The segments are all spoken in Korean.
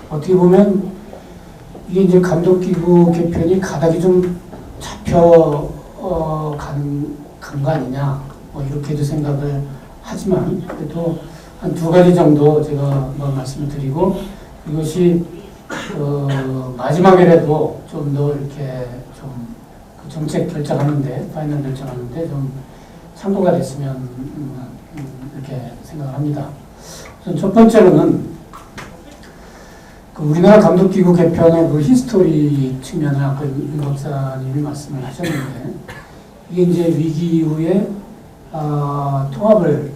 어떻게 보면 이게 이제 감독기구 개편이 가닥이 좀 잡혀 간 거 아니냐, 뭐 이렇게도 생각을 하지만 그래도 한 두 가지 정도 제가 뭐 말씀을 드리고, 이것이 마지막에라도 좀 더 이렇게 좀 그 정책 결정하는데, 파이널 결정하는데 좀 참고가 됐으면 이렇게 생각을 합니다. 우선 첫 번째로는 그 우리나라 감독기구 개편의 그 히스토리 측면을 아까 윤 박사님이 말씀을 하셨는데, 이게 이제 위기 이후에 통합을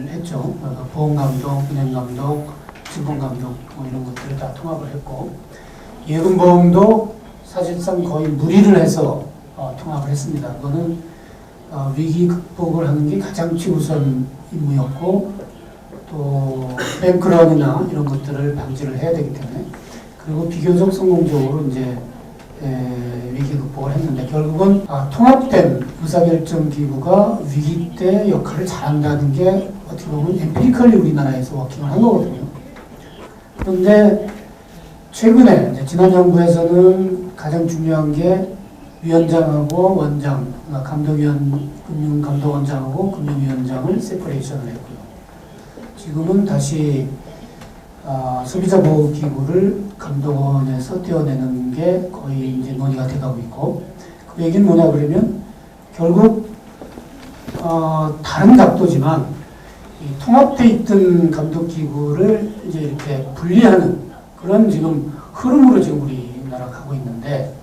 했죠. 보험감독, 은행감독, 증권감독 뭐 이런 것들을 다 통합을 했고, 예금보험도 사실상 거의 무리를 해서 통합을 했습니다. 그거는 위기 극복을 하는 게 가장 최우선 임무였고, 또 뱅크런이나 이런 것들을 방지를 해야 되기 때문에, 그리고 비교적 성공적으로 이제 위기 극복을 했는데, 결국은 통합된 의사결정 기구가 위기 때 역할을 잘한다는 게 어떻게 보면 엠피리컬리 우리나라에서 워킹을 한 거거든요. 그런데 최근에 이제 지난 정부에서는 가장 중요한 게 위원장하고 원장, 금융감독원장하고 금융위원장을 세퍼레이션을 했고요. 지금은 다시 소비자보호기구를 감독원에서 떼어내는 게 거의 이제 논의가 돼가고 있고, 그 얘기는 뭐냐 그러면 결국 다른 각도지만 이 통합돼 있던 감독기구를 이제 이렇게 분리하는 그런 지금 흐름으로 지금 우리나라가 가고 있는데,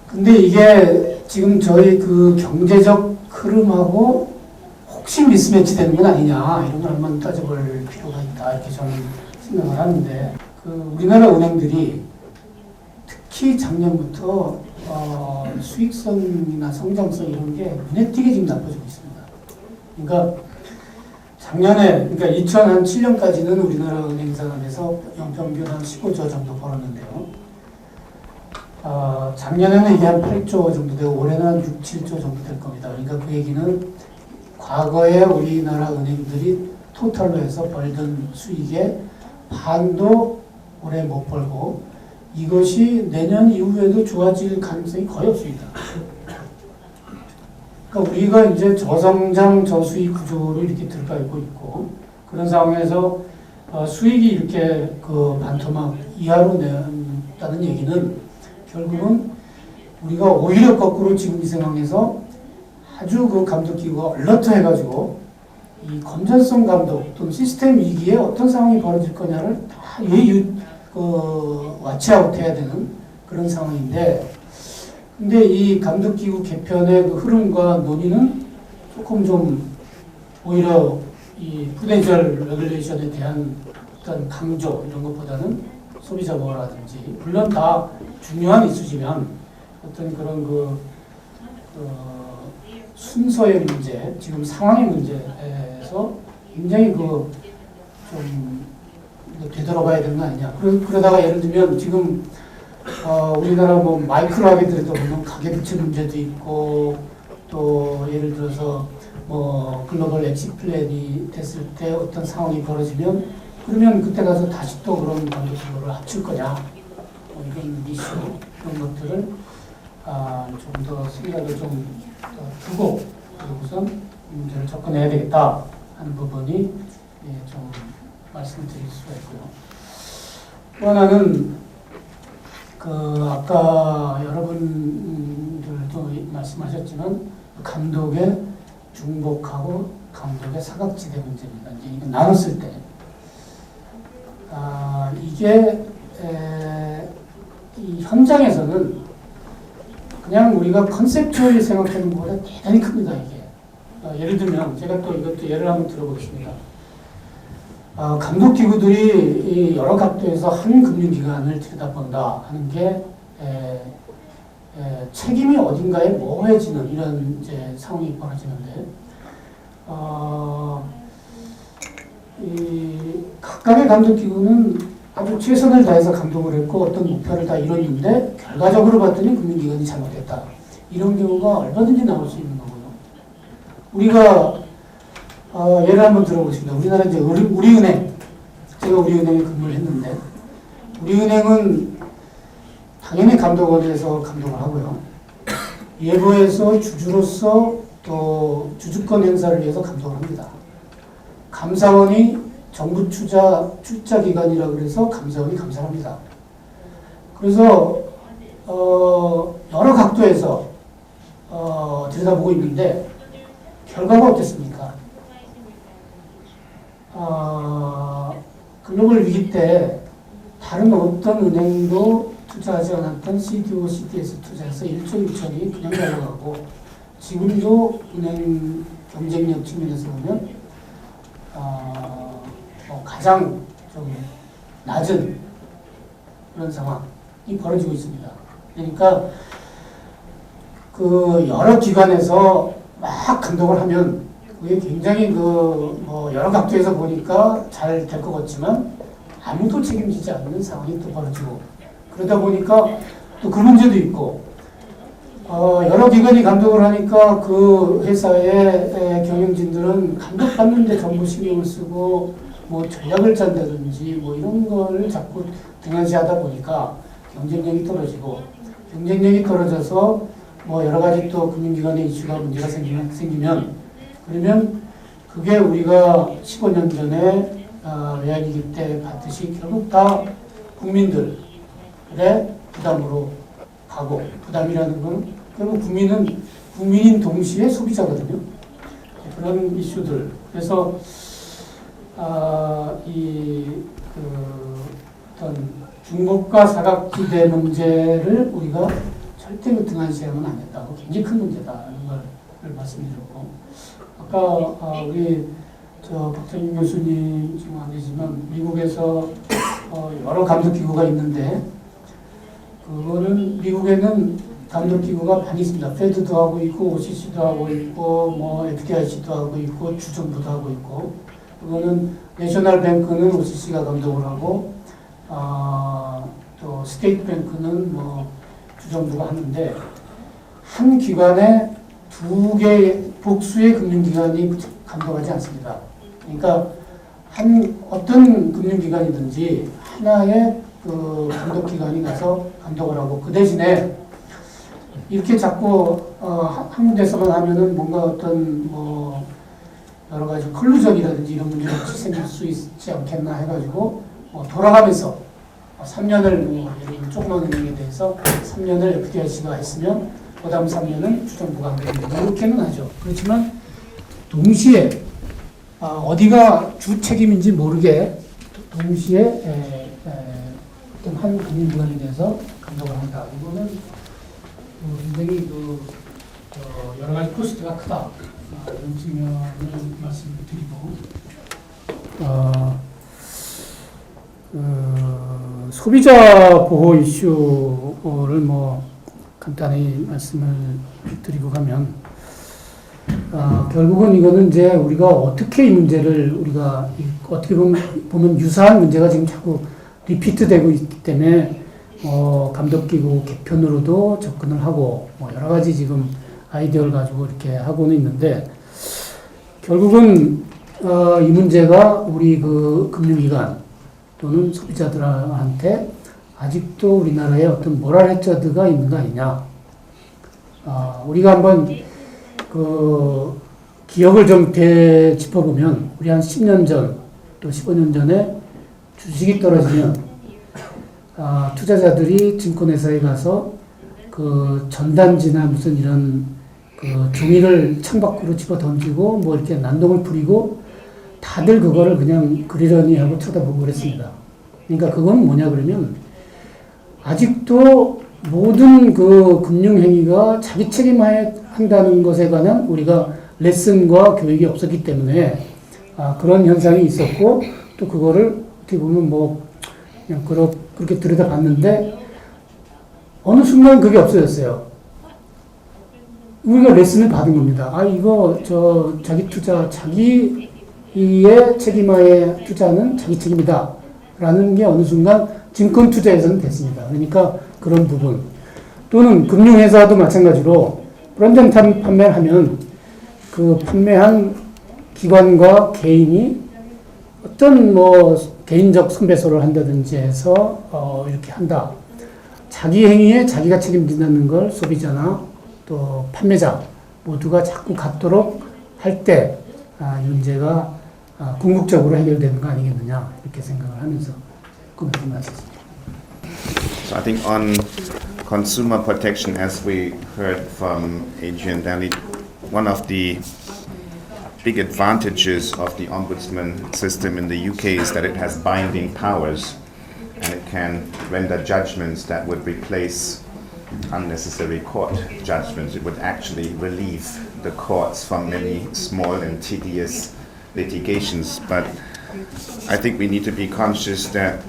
근데 이게 지금 저희 그 경제적 흐름하고 혹시 미스매치 되는 건 아니냐, 이런 걸 한번 따져볼 필요가 있다, 이렇게 저는 생각을 하는데, 그 우리나라 은행들이 특히 작년부터 수익성이나 성장성 이런 게 눈에 띄게 지금 나빠지고 있습니다. 그러니까 작년에, 그러니까 2007년까지는 우리나라 은행 산업에서 연평균 한 15조 정도 벌었는데요. 작년에는 이게 한 8조 정도 되고, 올해는 한 6, 7조 정도 될 겁니다. 그러니까 그 얘기는 과거에 우리나라 은행들이 토탈로 해서 벌던 수익의 반도 올해 못 벌고, 이것이 내년 이후에도 좋아질 가능성이 거의 없습니다. 그러니까 우리가 이제 저성장 저수익 구조를 이렇게 들어가고 있고, 그런 상황에서 수익이 이렇게 그 반토막 이하로 낸다는 얘기는 결국은 우리가 오히려 거꾸로 지금 이 상황에서 아주 그 감독기구가 얼러트 해가지고 이 건전성 감독 또는 시스템 위기에 어떤 상황이 벌어질 거냐를 다 와치아웃 해야 되는 그런 상황인데, 근데 이 감독기구 개편의 그 흐름과 논의는 조금 좀 오히려 이 프루덴셜 레귤레이션에 대한 어떤 강조 이런 것보다는 소비자 보호라든지, 물론 다 중요한 이슈지만 어떤 그런 순서의 문제, 지금 상황의 문제에서 굉장히 좀 되돌아봐야 되는 거 아니냐. 그러다가 예를 들면 지금 우리나라 뭐 마이크로하게 들여다보면 가계부채 문제도 있고, 또 예를 들어서 뭐 글로벌 엑시 플랜이 됐을 때 어떤 상황이 벌어지면, 그러면 그때 가서 다시 또 그런 감독기구를 합칠 거냐, 뭐 이런 이슈, 그런 것들을 좀 더 생각을 좀 두고, 그리고선 문제를 접근해야 되겠다 하는 부분이 좀 말씀드릴 수가 있고요. 또 하나는 아까 여러분들도 말씀하셨지만 감독의 중복하고 감독의 사각지대 문제입니다. 이제 이거 나눴을 때 이게 이 현장에서는 그냥 우리가 컨셉추얼리 생각하는 것보다 대단히 큽니다. 이게 예를 들면 제가 또 이것도 예를 한번 들어보겠습니다. 감독기구들이 여러 각도에서 한 금융기관을 들여다본다 하는 게 책임이 어딘가에 모호해지는 이런 이제 상황이 벌어지는데, 이 각각의 감독기구는 아주 최선을 다해서 감독을 했고 어떤 목표를 다 이뤘는데 결과적으로 봤더니 금융기관이 잘못했다. 이런 경우가 얼마든지 나올 수 있는 거고요. 우리가 예를 한번 들어보겠습니다. 우리나라 이제 우리은행, 제가 우리은행에 근무를 했는데 우리은행은 당연히 감독원에서 감독을 하고요. 예보에서 주주로서 또 주주권 행사를 위해서 감독을 합니다. 감사원이 정부 출자 기관이라 그래서 감사원이 감사를 합니다. 그래서 여러 각도에서 들여다보고 있는데 결과가 어땠습니까? 글로벌 위기 때 다른 어떤 은행도 투자하지 않았던 CDO, CDS 투자해서 1조 1천이 그냥 날아가고 지금도 은행 경쟁력 측면에서 보면 가장 좀 낮은 그런 상황이 벌어지고 있습니다. 그러니까 그 여러 기관에서 막 감독을 하면 그게 굉장히 여러 각도에서 보니까 잘 될 것 같지만 아무도 책임지지 않는 상황이 또 벌어지고 그러다 보니까 또 그 문제도 있고 여러 기관이 감독을 하니까 그 회사의 경영진들은 감독받는데 전부 신경을 쓰고 뭐 전략을 짠다든지 뭐 이런 거를 자꾸 등한시하다 보니까 경쟁력이 떨어지고 경쟁력이 떨어져서 뭐 여러 가지 또 금융기관의 이슈가 문제가 생기면 그러면 그게 우리가 15년 전에 외환위기 때 봤듯이 결국 다 국민들의 부담으로 가고 부담이라는 건 결국 국민인 동시에 소비자거든요. 그런 이슈들. 그래서 어떤 중국과 사각지대 문제를 우리가 절대로 등한시하면 안 된다고 굉장히 큰 문제다라는 걸 말씀드렸고 아까 우리 박찬민 교수님 지금 안 계시지만 미국에서 여러 감독기구가 있는데 그거는 미국에는 감독기구가 많이 있습니다. 페드도 하고 있고 OCC도 하고 있고 뭐 FDIC도 하고 있고 주정부도 하고 있고 그거는 내셔널 뱅크는 OCC가 감독을 하고 또 스테이트 뱅크는 뭐 주정부가 하는데 한 기관에 두 개의 복수의 금융기관이 감독하지 않습니다. 그러니까 어떤 금융기관이든지 하나의 그 감독기관이 가서 감독을 하고 그 대신에 이렇게 자꾸 한 군데서만 하면은 뭔가 어떤 뭐 여러 가지 클루전이라든지 이런 문제가 생길 수 있지 않겠나 해가지고 돌아가면서 3년을 뭐 조그만 은행에 대해서 3년을 FDIC가 했으면 그 다음 3년은 주정부가 합니다. 이렇게는 하죠. 그렇지만 동시에 어디가 주 책임인지 모르게 동시에 어떤 한 금융기관에 대해서 감독을 한다. 이거는 굉장히 여러 가지 코스트가 크다. 이런 측면을 말씀을 드리고 소비자 보호 이슈를 뭐 간단히 말씀을 드리고 가면 결국은 이거는 이제 우리가 어떻게 이 문제를 우리가 어떻게 보면 유사한 문제가 지금 자꾸 리피트되고 있기 때문에 감독기구 개편으로도 접근을 하고 뭐 여러 가지 지금 아이디어를 가지고 이렇게 하고는 있는데 결국은 이 문제가 우리 그 금융기관 또는 소비자들한테 아직도 우리나라에 어떤 모랄 해저드가 있는 거 아니냐. 우리가 한번 그 기억을 좀 되짚어보면 우리 한 10년 전 또 15년 전에 주식이 떨어지면 투자자들이 증권회사에 가서 그 전단지나 무슨 이런 그 종이를 창밖으로 집어 던지고 뭐 이렇게 난동을 부리고 다들 그거를 그냥 그리려니 하고 쳐다보고 그랬습니다. 그러니까 그건 뭐냐 그러면 아직도 모든 그 금융행위가 자기 책임하에 한다는 것에 관한 우리가 레슨과 교육이 없었기 때문에 그런 현상이 있었고 또 그거를 어떻게 보면 뭐 그냥 그렇게 들여다봤는데 어느 순간 그게 없어졌어요. 우리가 레슨을 받은 겁니다. 이거 자기 투자 자기의 책임하에 투자는 자기 책임이다 라는 게 어느 순간 증권 투자에서는 됐습니다. 그러니까 그런 부분 또는 금융회사도 마찬가지로 불안전 판매를 하면 그 판매한 기관과 개인이 어떤 뭐 개인적 손배소를 한다든지 해서 이렇게 한다. 자기 행위에 자기가 책임진다는 걸 소비자나 또 판매자 모두가 자꾸 갖도록 할 때 이 문제가 궁극적으로 해결되는 거 아니겠느냐 이렇게 생각을 하면서 코멘트 마쳤습니다. So I think on consumer protection, as we heard from Adrian Daly, one of the big advantages of the ombudsman system in the UK is that it has binding powers and it can render judgments that would replace unnecessary court judgments. It would actually relieve the courts from many small and tedious litigations. But I think we need to be conscious that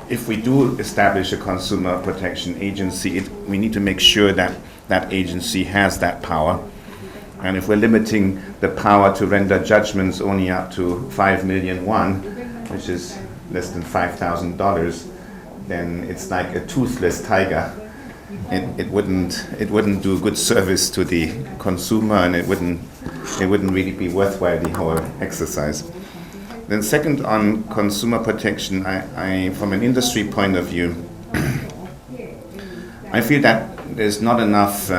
if we do establish a consumer protection agency, we need to make sure that that agency has that power. And if we're limiting the power to render judgments only up to 5 million won, which is less than $5,000, then it's like a toothless tiger. It wouldn't do good service to the consumer, and it wouldn't really be worthwhile, the whole exercise. Then second, on consumer protection, I from an industry point of view, I feel that there's not enough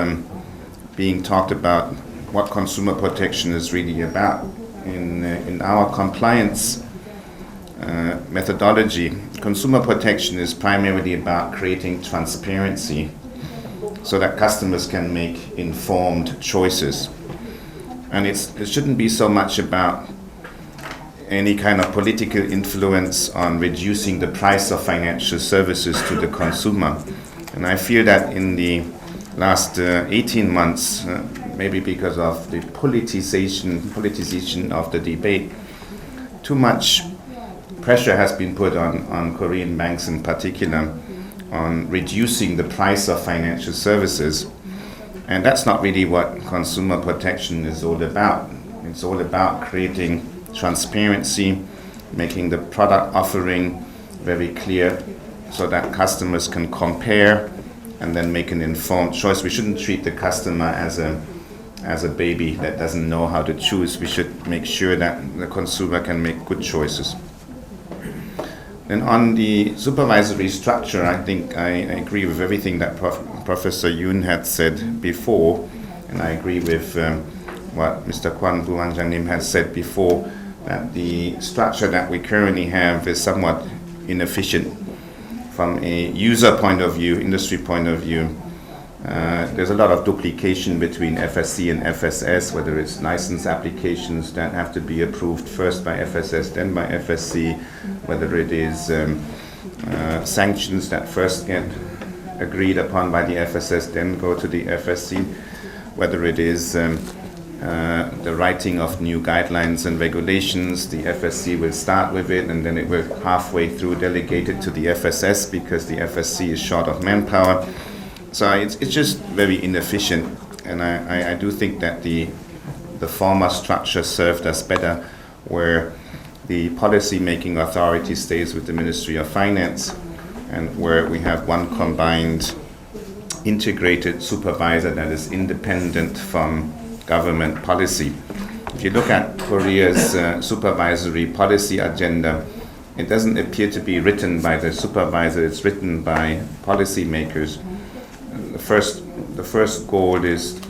being talked about what consumer protection is really about. In our compliance methodology, consumer protection is primarily about creating transparency so that customers can make informed choices. And it shouldn't be so much about any kind of political influence on reducing the price of financial services to the consumer. And I feel that in the last 18 months, maybe because of the politicization of the debate, too much pressure has been put on Korean banks in particular on reducing the price of financial services. And that's not really what consumer protection is all about. It's all about creating transparency, making the product offering very clear so that customers can compare and then make an informed choice. We shouldn't treat the customer as a baby that doesn't know how to choose. We should make sure that the consumer can make good choices. And on the supervisory structure, I think I agree with everything that Professor Yoon had said before, and I agree with what Mr. Kwan Buwanjanim has said before, that the structure that we currently have is somewhat inefficient. From a user point of view, industry point of view, there's a lot of duplication between FSC and FSS, whether it's license applications that have to be approved first by FSS, then by FSC, whether it is sanctions that first get agreed upon by the FSS, then go to the FSC, whether it is the writing of new guidelines and regulations. The FSC will start with it, and then it will halfway through delegate it to the FSS because the FSC is short of manpower. So it's just very inefficient, and I do think that the former structure served us better, where the policy-making authority stays with the Ministry of Finance, and where we have one combined integrated supervisor that is independent from government policy. If you look at Korea's supervisory policy agenda, it doesn't appear to be written by the supervisor, it's written by policymakers. The first goal is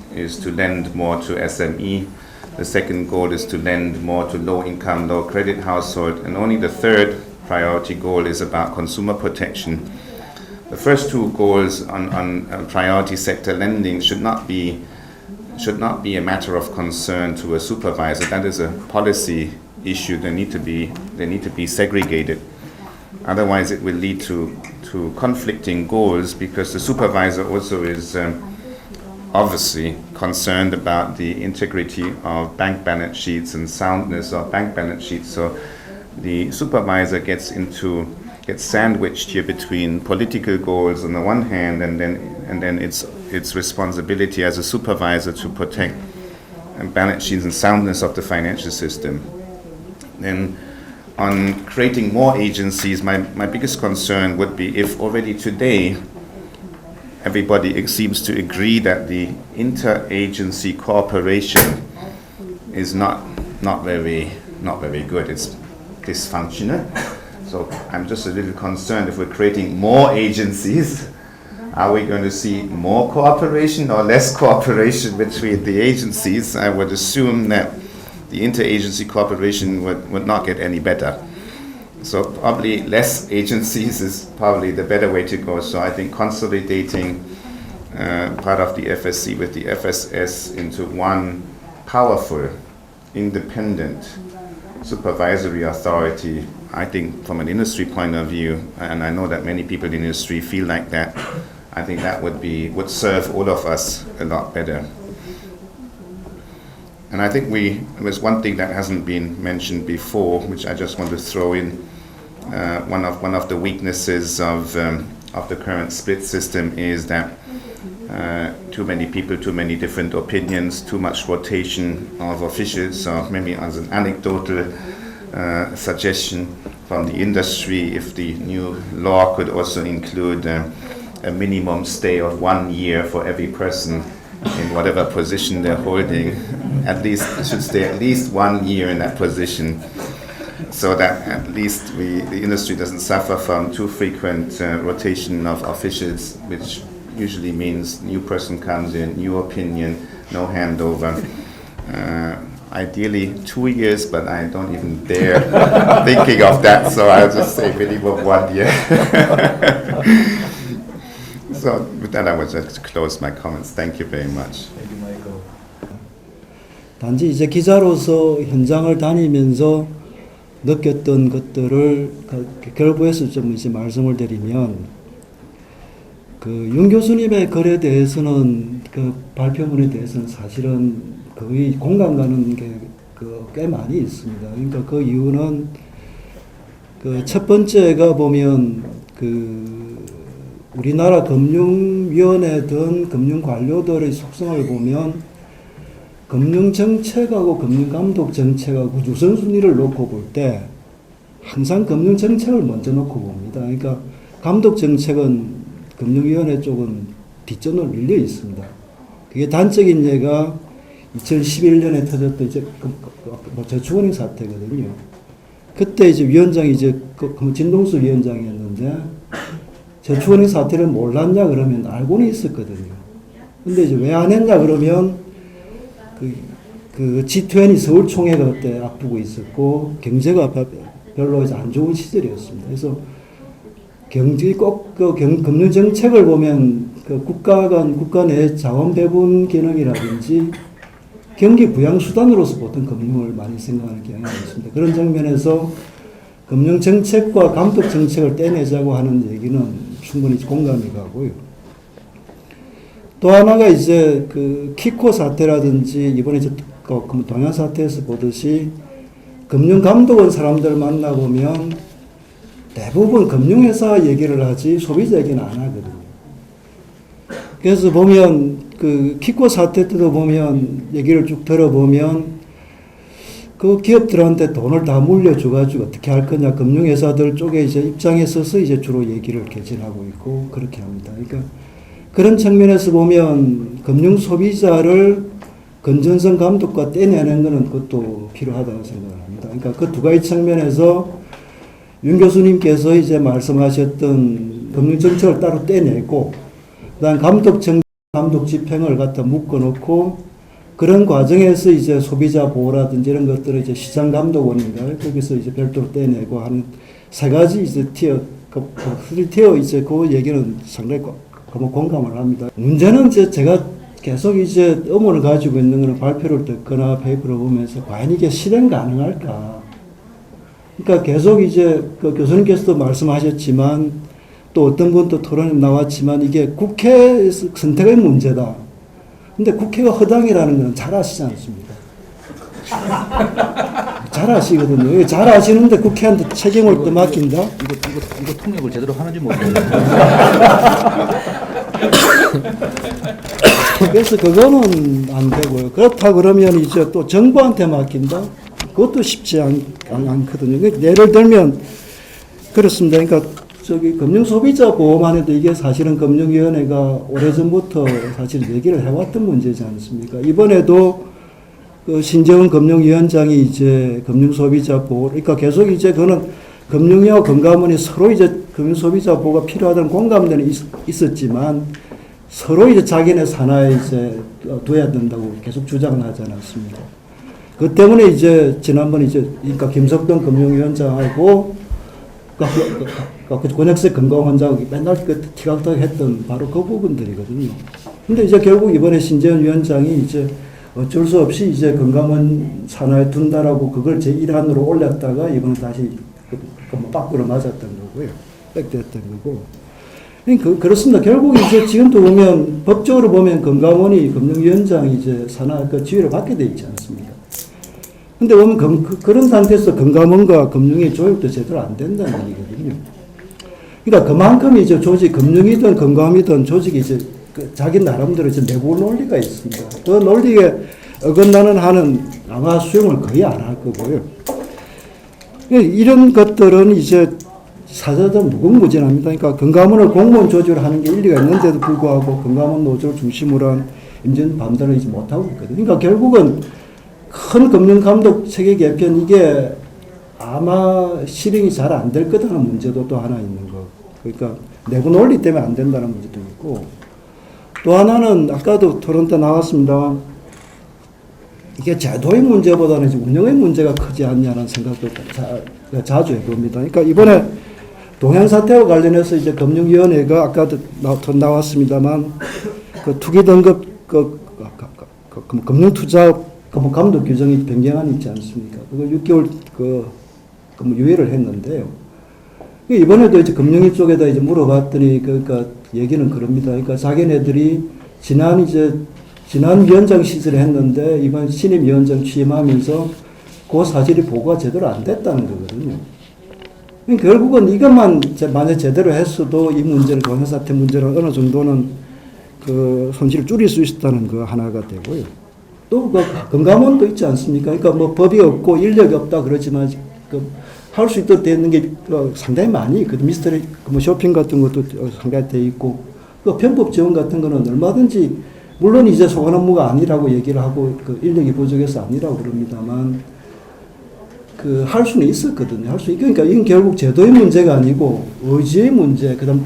to lend more to SME. The second goal is to lend more to low-income, low-credit household, and only the third priority goal is about consumer protection. The first two goals on priority sector lending should not be a matter of concern to a supervisor. That is a policy issue. They need to be segregated. Otherwise, it will lead to conflicting goals, because the supervisor also is obviously concerned about the integrity of bank balance sheets and soundness of bank balance sheets. So the supervisor gets sandwiched here between political goals on the one hand, and then its responsibility as a supervisor to protect balance sheets and soundness of the financial system. Then on creating more agencies, my biggest concern would be if already today everybody seems to agree that the interagency cooperation is not very good. It's dysfunctional. So I'm just a little concerned if we're creating more agencies, are we going to see more cooperation or less cooperation between the agencies? I would assume that the interagency cooperation would not get any better. So probably less agencies is probably the better way to go. So I think consolidating part of the FSC with the FSS into one powerful, independent supervisory authority, I think from an industry point of view, and I know that many people in the industry feel like that, I think that would serve all of us a lot better. And I think there's one thing that hasn't been mentioned before, which I just want to throw in. One of the weaknesses of the current split system is that too many people, too many different opinions, too much rotation of officials. So maybe as an anecdotal suggestion from the industry, if the new law could also include a minimum stay of 1 year for every person in whatever position they're holding, at least they should stay at least 1 year in that position, so that at least the industry doesn't suffer from too frequent rotation of officials, which usually means new person comes in, new opinion, no handover. Ideally 2 years, but I don't even dare thinking of that, so I'll just say minimum 1 year. So with that, I will just close my comments. Thank you very much. 단지 이제 기자로서 현장을 다니면서 느꼈던 것들을 결부해서 좀 이제 말씀을 드리면, 윤 교수님의 글에 대해서는 발표문에 대해서는 사실은 거의 공감 가는 게 꽤 많이 있습니다. 그러니까 그 이유는 첫 번째가 보면 우리나라 금융위원회든 금융관료들의 속성을 보면 금융정책하고 금융감독정책하고 우선순위를 놓고 볼 때 항상 금융정책을 먼저 놓고 봅니다. 그러니까 감독정책은 금융위원회 쪽은 뒷전으로 밀려 있습니다. 그게 단적인 예가 2011년에 터졌던 이제 저축은행 사태거든요. 그때 이제 위원장이 진동수 위원장이었는데 저축은행 사태를 몰랐냐 그러면 알고는 있었거든요. 근데 이제 왜 안 했냐 그러면 G20 서울 총회가 그때 앞두고 있었고 경제가 별로 이제 안 좋은 시절이었습니다. 그래서 금융 정책을 보면 국가 내 자원 배분 기능이라든지 경기 부양 수단으로서 보통 금융을 많이 생각하는 경향이 있습니다. 그런 장면에서 금융 정책과 감독 정책을 떼내자고 하는 얘기는 충분히 공감이 가고요. 또 하나가 이제 키코 사태라든지 이번에 이제 동양 사태에서 보듯이 금융 감독원 사람들 만나보면 대부분 금융회사 얘기를 하지 소비자 얘기는 안 하거든요. 그래서 보면 키코 사태 때도 보면 얘기를 쭉 들어보면 기업들한테 돈을 다 물려줘가지고 어떻게 할 거냐, 금융회사들 쪽에 이제 입장에 서서 이제 주로 얘기를 개진하고 있고 그렇게 합니다. 그러니까 그런 측면에서 보면 금융 소비자를 건전성 감독과 떼내는 것은 그것도 필요하다고 생각을 합니다. 그러니까 그 두 가지 측면에서 윤 교수님께서 이제 말씀하셨던 금융 정책을 따로 떼내고, 그다음 감독 집행을 갖다 묶어놓고, 그런 과정에서 이제 소비자 보호라든지 이런 것들을 이제 시장 감독원인가 거기서 이제 별도로 떼내고 하는 세 가지 이제 티어 이제 그 얘기는 상당히 공감을 합니다. 문제는 이제 제가 계속 이제 의문을 가지고 있는 거는 발표를 듣거나 페이퍼를 보면서 과연 이게 실행 가능할까? 그러니까 계속 이제 교수님께서도 말씀하셨지만 또 어떤 분도 토론에 나왔지만 이게 국회 선택의 문제다. 근데 국회가 허당이라는 건 잘 아시지 않습니까? 잘 아시거든요. 잘 아시는데 국회한테 책임을 또 맡긴다? 이거 통역을 제대로 하는지 모르겠어요. 그래서 그거는 안 되고요. 그렇다 그러면 이제 또 정부한테 맡긴다? 그것도 쉽지 않거든요. 예를 들면 그렇습니다. 그러니까 금융소비자 보호만 해도 이게 사실은 금융위원회가 오래전부터 사실 얘기를 해왔던 문제지 않습니까? 이번에도 신재원 금융위원장이 이제 금융소비자 보호, 그러니까 계속 이제 그거는 금융위와 금감원이 서로 이제 금융소비자 보호가 필요하다는 공감대는 있었지만 서로 이제 자기네 산하에 이제 둬야 된다고 계속 주장을 하지 않았습니다. 그 때문에 이제 지난번 이제 그러니까 김석동 금융위원장하고 그 권역세 금감원장하고 맨날 그 티격태격 했던 바로 그 부분들이거든요. 근데 이제 결국 이번에 신재원 위원장이 이제 어쩔 수 없이 이제 금감원 산하에 둔다라고 그걸 제1항으로 올렸다가 이번에 다시 밖으로 맞았던 거고요. 빽됐던 거고. 그렇습니다. 결국 이제 지금도 보면 법적으로 보면 금감원이 금융위원장이 이제 산하 그 지위를 받게 돼 있지 않습니까? 근데 보면 그런 상태에서 금감원과 금융의 조율도 제대로 안 된다는 얘기거든요. 그러니까 그만큼 이제 조직, 금융이든 금감이든 조직이 이제 그 자기 나름대로 이제 내부 논리가 있습니다. 그 논리에 어긋나는 한은 아마 수용을 거의 안 할 거고요. 이런 것들은 이제 사자들 무궁무진합니다. 그러니까 금감원을 공무원 조직으로 하는 게 일리가 있는데도 불구하고 금감원 노조를 중심으로 한 임진 반대를 이제 못하고 있거든요. 그러니까 결국은 큰 금융감독 체계 개편 이게 아마 실행이 잘 안 될 거다는 문제도 또 하나 있는 거. 그러니까 내부 논리 때문에 안 된다는 문제도 있고 또 하나는 아까도 토론 때 나왔습니다만 이게 제도의 문제보다는 이제 운영의 문제가 크지 않냐는 생각도 자주 해봅니다. 그러니까 이번에 동행 사태와 관련해서 이제 금융위원회가 아까도 나왔습니다만 그 투기 등급 금융투자 감독 규정이 변경안 있지 않습니까? 그거 6개월 유예를 했는데요. 이번에도 이제 금융위 쪽에다 이제 물어봤더니 그러니까 얘기는 그럽니다. 그러니까 자기네들이 지난 위원장 시절에 했는데 이번 신임 위원장 취임하면서 그 사실이 보고가 제대로 안 됐다는 거거든요. 결국은 이것만 만약 제대로 했어도 이 문제를 동행사태 문제를 어느 정도는 그 손실을 줄일 수 있었다는 거 하나가 되고요. 또 그 금감원도 있지 않습니까? 그러니까 뭐 법이 없고 인력이 없다 그러지만 할 수 있도록 되어 있는 게 상당히 많이 있거든요. 미스터리 뭐 쇼핑 같은 것도 상당히 돼 있고 그 편법 지원 같은 거는 얼마든지 물론 이제 소관 업무가 아니라고 얘기를 하고 그 인력이 부족해서 아니라고 그럽니다만 그 할 수는 있었거든요. 그러니까 이건 결국 제도의 문제가 아니고 의지의 문제, 그다음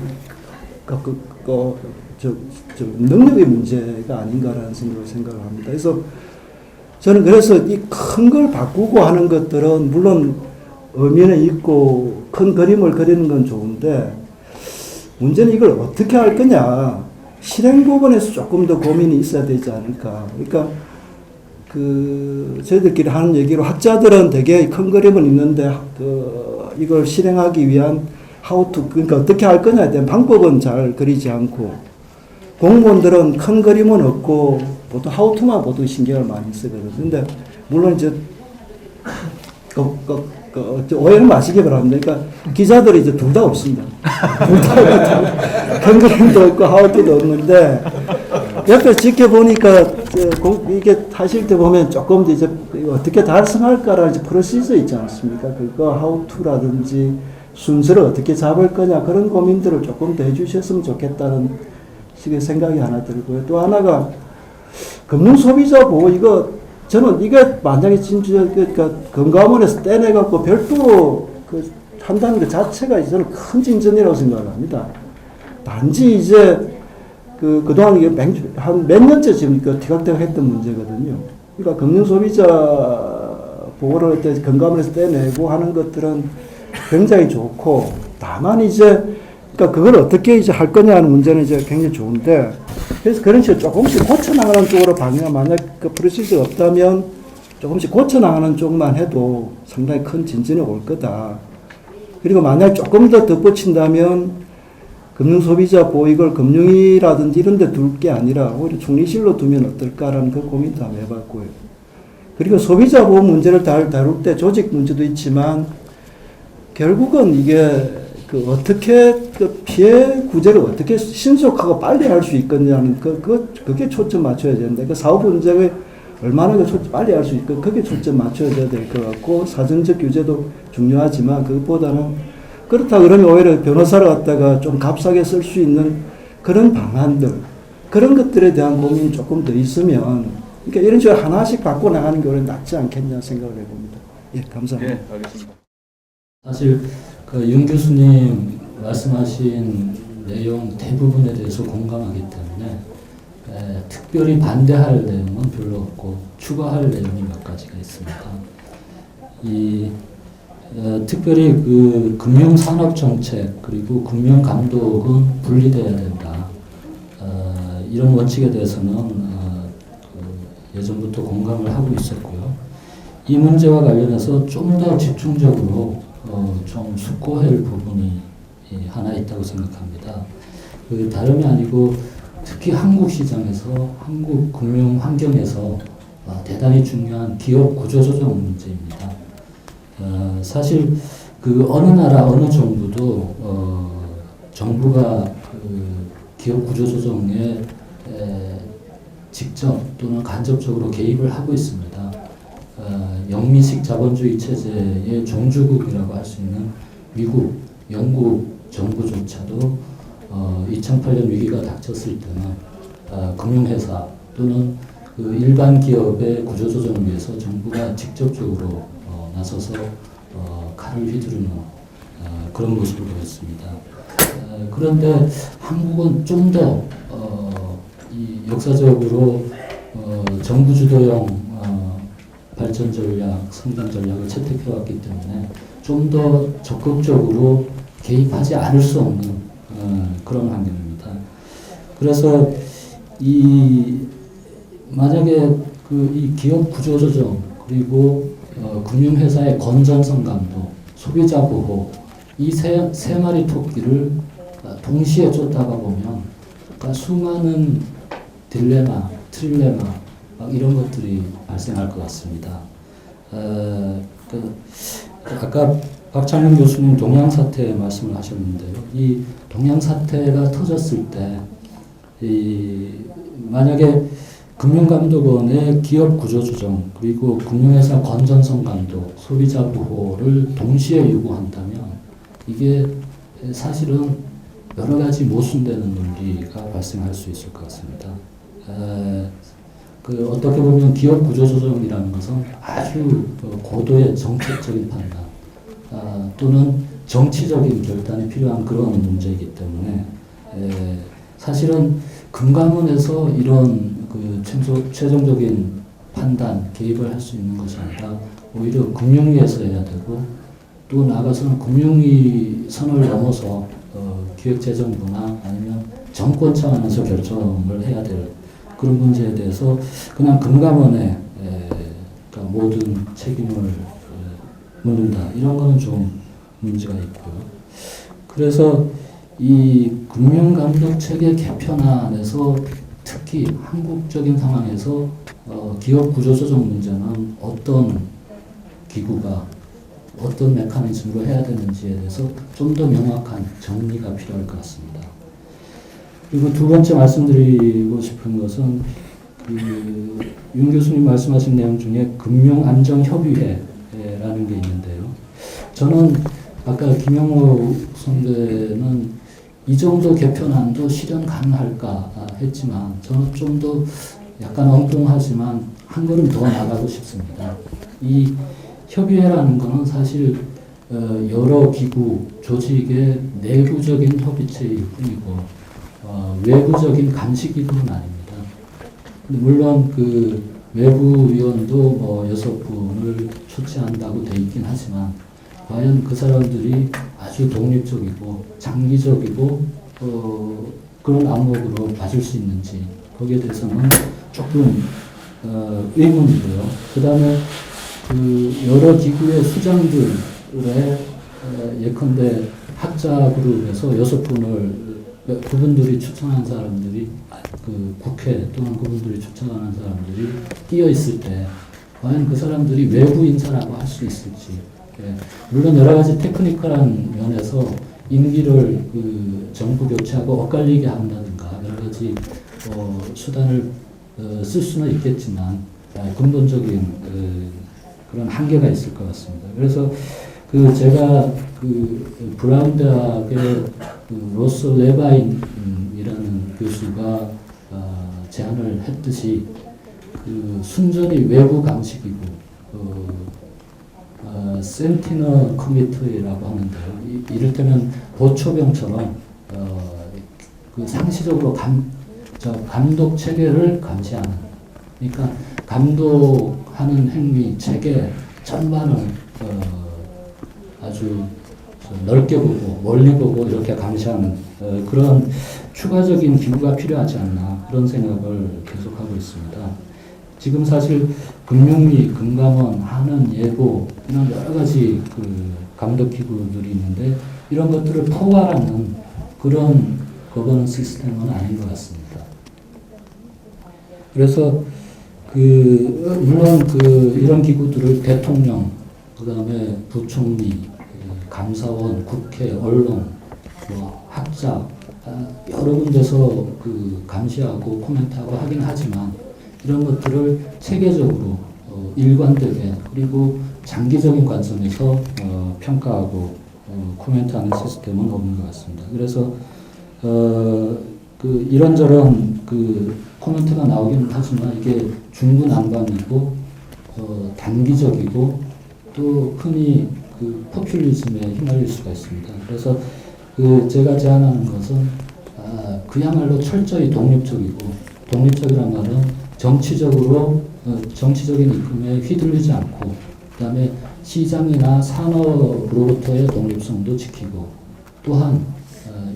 능력의 문제가 아닌가라는 생각을 합니다. 그래서 저는 그래서 이 큰 걸 바꾸고 하는 것들은 물론 의미는 있고 큰 그림을 그리는 건 좋은데 문제는 이걸 어떻게 할 거냐. 실행 부분에서 조금 더 고민이 있어야 되지 않을까. 그러니까 저희들끼리 하는 얘기로 학자들은 되게 큰 그림은 있는데 이걸 실행하기 위한 그러니까 어떻게 할 거냐에 대한 방법은 잘 그리지 않고 공무원들은 큰 그림은 없고 보통 하우투만 보통 신경을 많이 쓰거든요. 근데 물론 이제 오해는 마시기 바랍니다. 그러니까 기자들이 이제 둘 다 없습니다. 둘 다 큰 그림도 없고 하우투도 없는데 옆에 지켜보니까 이게 하실 때 보면 조금 더 이제 어떻게 달성할까라는 프로시저 있지 않습니까? 그거 하우투라든지 순서를 어떻게 잡을 거냐 그런 고민들을 조금 더 해주셨으면 좋겠다는 식의 생각이 하나 들고요. 또 하나가 금융소비자 보호 저는 이게 만약에 진짜 그러니까 금감원에서 떼내갖고 별도로 한다는 것 자체가 저는 큰 진전이라고 생각을 합니다. 단지 이제 그동안 이게 한 몇 년째 지금 티격태격 했던 문제거든요. 그러니까 금융소비자 보호를 때 금감원에서 떼내고 하는 것들은 굉장히 좋고 다만 이제 그러니까 그걸 어떻게 이제 할 거냐 하는 문제는 이제 굉장히 좋은데 그래서 그런 식으로 조금씩 고쳐나가는 쪽으로 만약 그 프로세스가 없다면 조금씩 고쳐나가는 쪽만 해도 상당히 큰 진전이 올 거다. 그리고 만약 조금 더 덧붙인다면 금융소비자 보호 이걸 금융위라든지 이런 데 둘 게 아니라 오히려 총리실로 두면 어떨까라는 그 고민도 한번 해봤고요. 그리고 소비자 보호 문제를 다룰 때 조직 문제도 있지만 결국은 이게 어떻게 피해 구제를 어떻게 신속하고 빨리 할 수 있겠냐는 그게 초점 맞춰야 되는데 사업 분쟁을 얼마나 빨리 할 수 있고 그게 초점 맞춰야 될 것 같고 사전적 규제도 중요하지만 그것보다는 그렇다 그러면 오히려 변호사를 갖다가 좀 값싸게 쓸 수 있는 그런 방안들 그런 것들에 대한 고민이 조금 더 있으면 그러니까 이런 식으로 하나씩 바꿔 나가는 게 오히려 낫지 않겠냐 생각을 해봅니다. 예, 감사합니다. 네, 알겠습니다. 사실 윤 교수님 말씀하신 내용 대부분에 대해서 공감하기 때문에 특별히 반대할 내용은 별로 없고 추가할 내용이 몇 가지가 있습니다. 특별히 그 금융산업정책 그리고 금융감독은 분리돼야 된다. 이런 원칙에 대해서는 예전부터 공감을 하고 있었고요. 이 문제와 관련해서 좀 더 집중적으로 좀 숙고할 부분이 하나 있다고 생각합니다. 그 다름이 아니고 특히 한국 시장에서 한국 금융 환경에서 대단히 중요한 기업 구조조정 문제입니다. 사실 그 어느 나라 어느 정부도 정부가 그 기업 구조조정에 직접 또는 간접적으로 개입을 하고 있습니다. 영미식 자본주의 체제의 종주국이라고 할 수 있는 미국, 영국 정부조차도 2008년 위기가 닥쳤을 때는 금융회사 또는 그 일반 기업의 구조조정을 위해서 정부가 직접적으로 나서서 칼을 휘두르는 그런 모습을 보였습니다. 그런데 한국은 좀 더 역사적으로 정부 주도형 발전 전략, 성장 전략을 채택해왔기 때문에 좀 더 적극적으로 개입하지 않을 수 없는 그런 환경입니다. 그래서 만약에 이 기업 구조조정 그리고 금융회사의 건전성 감독, 소비자 보호 이 세 마리 토끼를 동시에 쫓다가 보면 그러니까 수많은 딜레마, 트릴레마 이런 것들이 발생할 것 같습니다. 아까 박창현 교수님 동양 사태 말씀을 하셨는데요. 이 동양 사태가 터졌을 때 만약에 금융감독원의 기업 구조조정 그리고 금융회사 건전성 감독, 소비자 보호를 동시에 요구한다면 이게 사실은 여러 가지 모순되는 논리가 발생할 수 있을 것 같습니다. 어떻게 보면 기업 구조조정이라는 것은 아주 고도의 정책적인 판단 또는 정치적인 결단이 필요한 그런 문제이기 때문에 사실은 금감원에서 이런 최종적인 판단, 개입을 할 수 있는 것이 아니라 오히려 금융위에서 해야 되고 또 나아가서는 금융위 선을 넘어서 기획재정부나 아니면 정권 차원에서 결정을 해야 될 그런 문제에 대해서 그냥 금감원에 그러니까 모든 책임을 묻는다. 이런 거는 좀 문제가 있고요. 그래서 이 금융감독 체계 개편안에서 특히 한국적인 상황에서 기업 구조조정 문제는 어떤 기구가 어떤 메커니즘으로 해야 되는지에 대해서 좀 더 명확한 정리가 필요할 것 같습니다. 그리고 두 번째 말씀드리고 싶은 것은 윤 교수님 말씀하신 내용 중에 금융안정협의회라는 게 있는데요. 저는 아까 김영호 선배는 이 정도 개편안도 실현 가능할까 했지만 저는 좀 더 약간 엉뚱하지만 한 걸음 더 나가고 싶습니다. 이 협의회라는 것은 사실 여러 기구, 조직의 내부적인 협의체일 뿐이고 외부적인 감시기구는 아닙니다. 물론 그 외부위원도 6분을 초치한다고 돼 있긴 하지만 과연 그 사람들이 아주 독립적이고 장기적이고 그런 안목으로 봐줄 수 있는지 거기에 대해서는 조금 의문이고요. 그 다음에 그 여러 기구의 수장들의 예컨대 학자 그룹에서 6분을 그분들이 추천한 사람들이 그 국회 또는 그분들이 추천하는 사람들이 끼어 있을 때 과연 그 사람들이 외부 인사라고 할 수 있을지 물론 여러 가지 테크니컬한 면에서 임기를 그 정부 교체하고 엇갈리게 한다든가 여러 가지 수단을 쓸 수는 있겠지만 근본적인 그런 한계가 있을 것 같습니다. 그래서 제가 브라운 대학의 로스 레바인이라는 교수가 제안을 했듯이 순전히 외부 감시기구 센티너 커미트라고 하는데요. 이를테면 보초병처럼 그 상시적으로 감독 체계를 감시하는, 그러니까 감독하는 행위 체계 전반을 아주 넓게 보고 멀리 보고 이렇게 감시하는 그런 추가적인 기구가 필요하지 않나, 그런 생각을 계속하고 있습니다. 지금 사실 금융위, 금감원, 한은, 예보 이런 여러 가지 그 감독 기구들이 있는데 이런 것들을 포괄하는 그런 거버넌스 시스템은 아닌 것 같습니다. 그래서 물론 이런 기구들을 대통령, 그다음에 부총리, 감사원, 국회, 언론, 학자 여러 군데서 감시하고 코멘트하고 하긴 하지만 이런 것들을 체계적으로 일관되게 그리고 장기적인 관점에서 평가하고 코멘트하는 시스템은 없는 것 같습니다. 그래서 이런저런 코멘트가 나오기는 하지만 이게 중구난방이고 단기적이고 또 흔히 포퓰리즘에 휘말릴 수가 있습니다. 그래서 제가 제안하는 것은 그야말로 철저히 독립적이란 말은 정치적인 이끌림에 휘둘리지 않고 그다음에 시장이나 산업으로부터의 독립성도 지키고 또한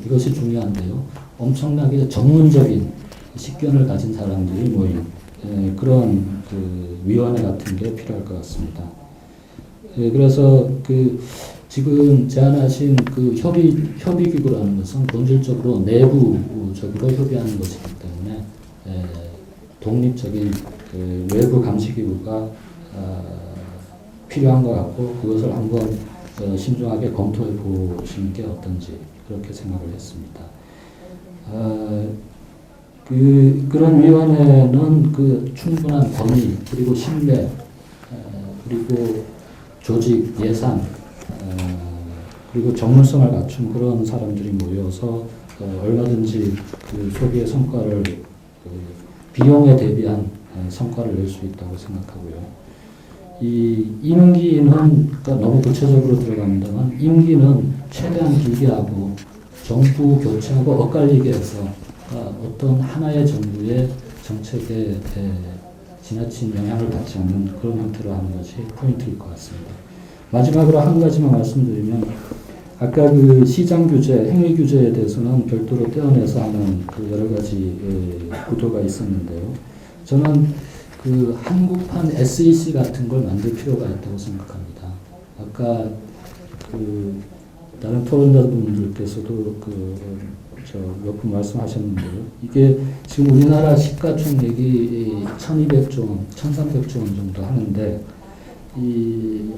이것이 중요한데요. 엄청나게 전문적인 식견을 가진 사람들이 모인 그런 위원회 같은 게 필요할 것 같습니다. 그래서 지금 제안하신 협의기구라는 것은 본질적으로 내부적으로 협의하는 것이기 때문에 독립적인 외부 감시기구가 필요한 것 같고 그것을 한번 신중하게 검토해 보시는 게 어떤지 그렇게 생각을 했습니다. 그런 위원회는 충분한 권위 그리고 신뢰 그리고 조직 예산 그리고 전문성을 갖춘 그런 사람들이 모여서 얼마든지 소비의 성과를 비용에 대비한 성과를 낼 수 있다고 생각하고요. 이 임기는 그러니까 너무 구체적으로 들어갑니다만 임기는 최대한 길게 하고 정부 교체하고 엇갈리게 해서 어떤 하나의 정부의 정책에 지나친 영향을 받지 않는 그런 형태로 하는 것이 포인트일 것 같습니다. 마지막으로 한 가지만 말씀드리면 아까 시장 규제, 행위 규제에 대해서는 별도로 떼어내서 하는 여러 가지 구도가 있었는데요. 저는 한국판 SEC 같은 걸 만들 필요가 있다고 생각합니다. 아까 다른 토론자분들께서도 몇 분 말씀하셨는데요. 이게 지금 우리나라 시가총액이 1,200조 원, 1,300조 원 정도 하는데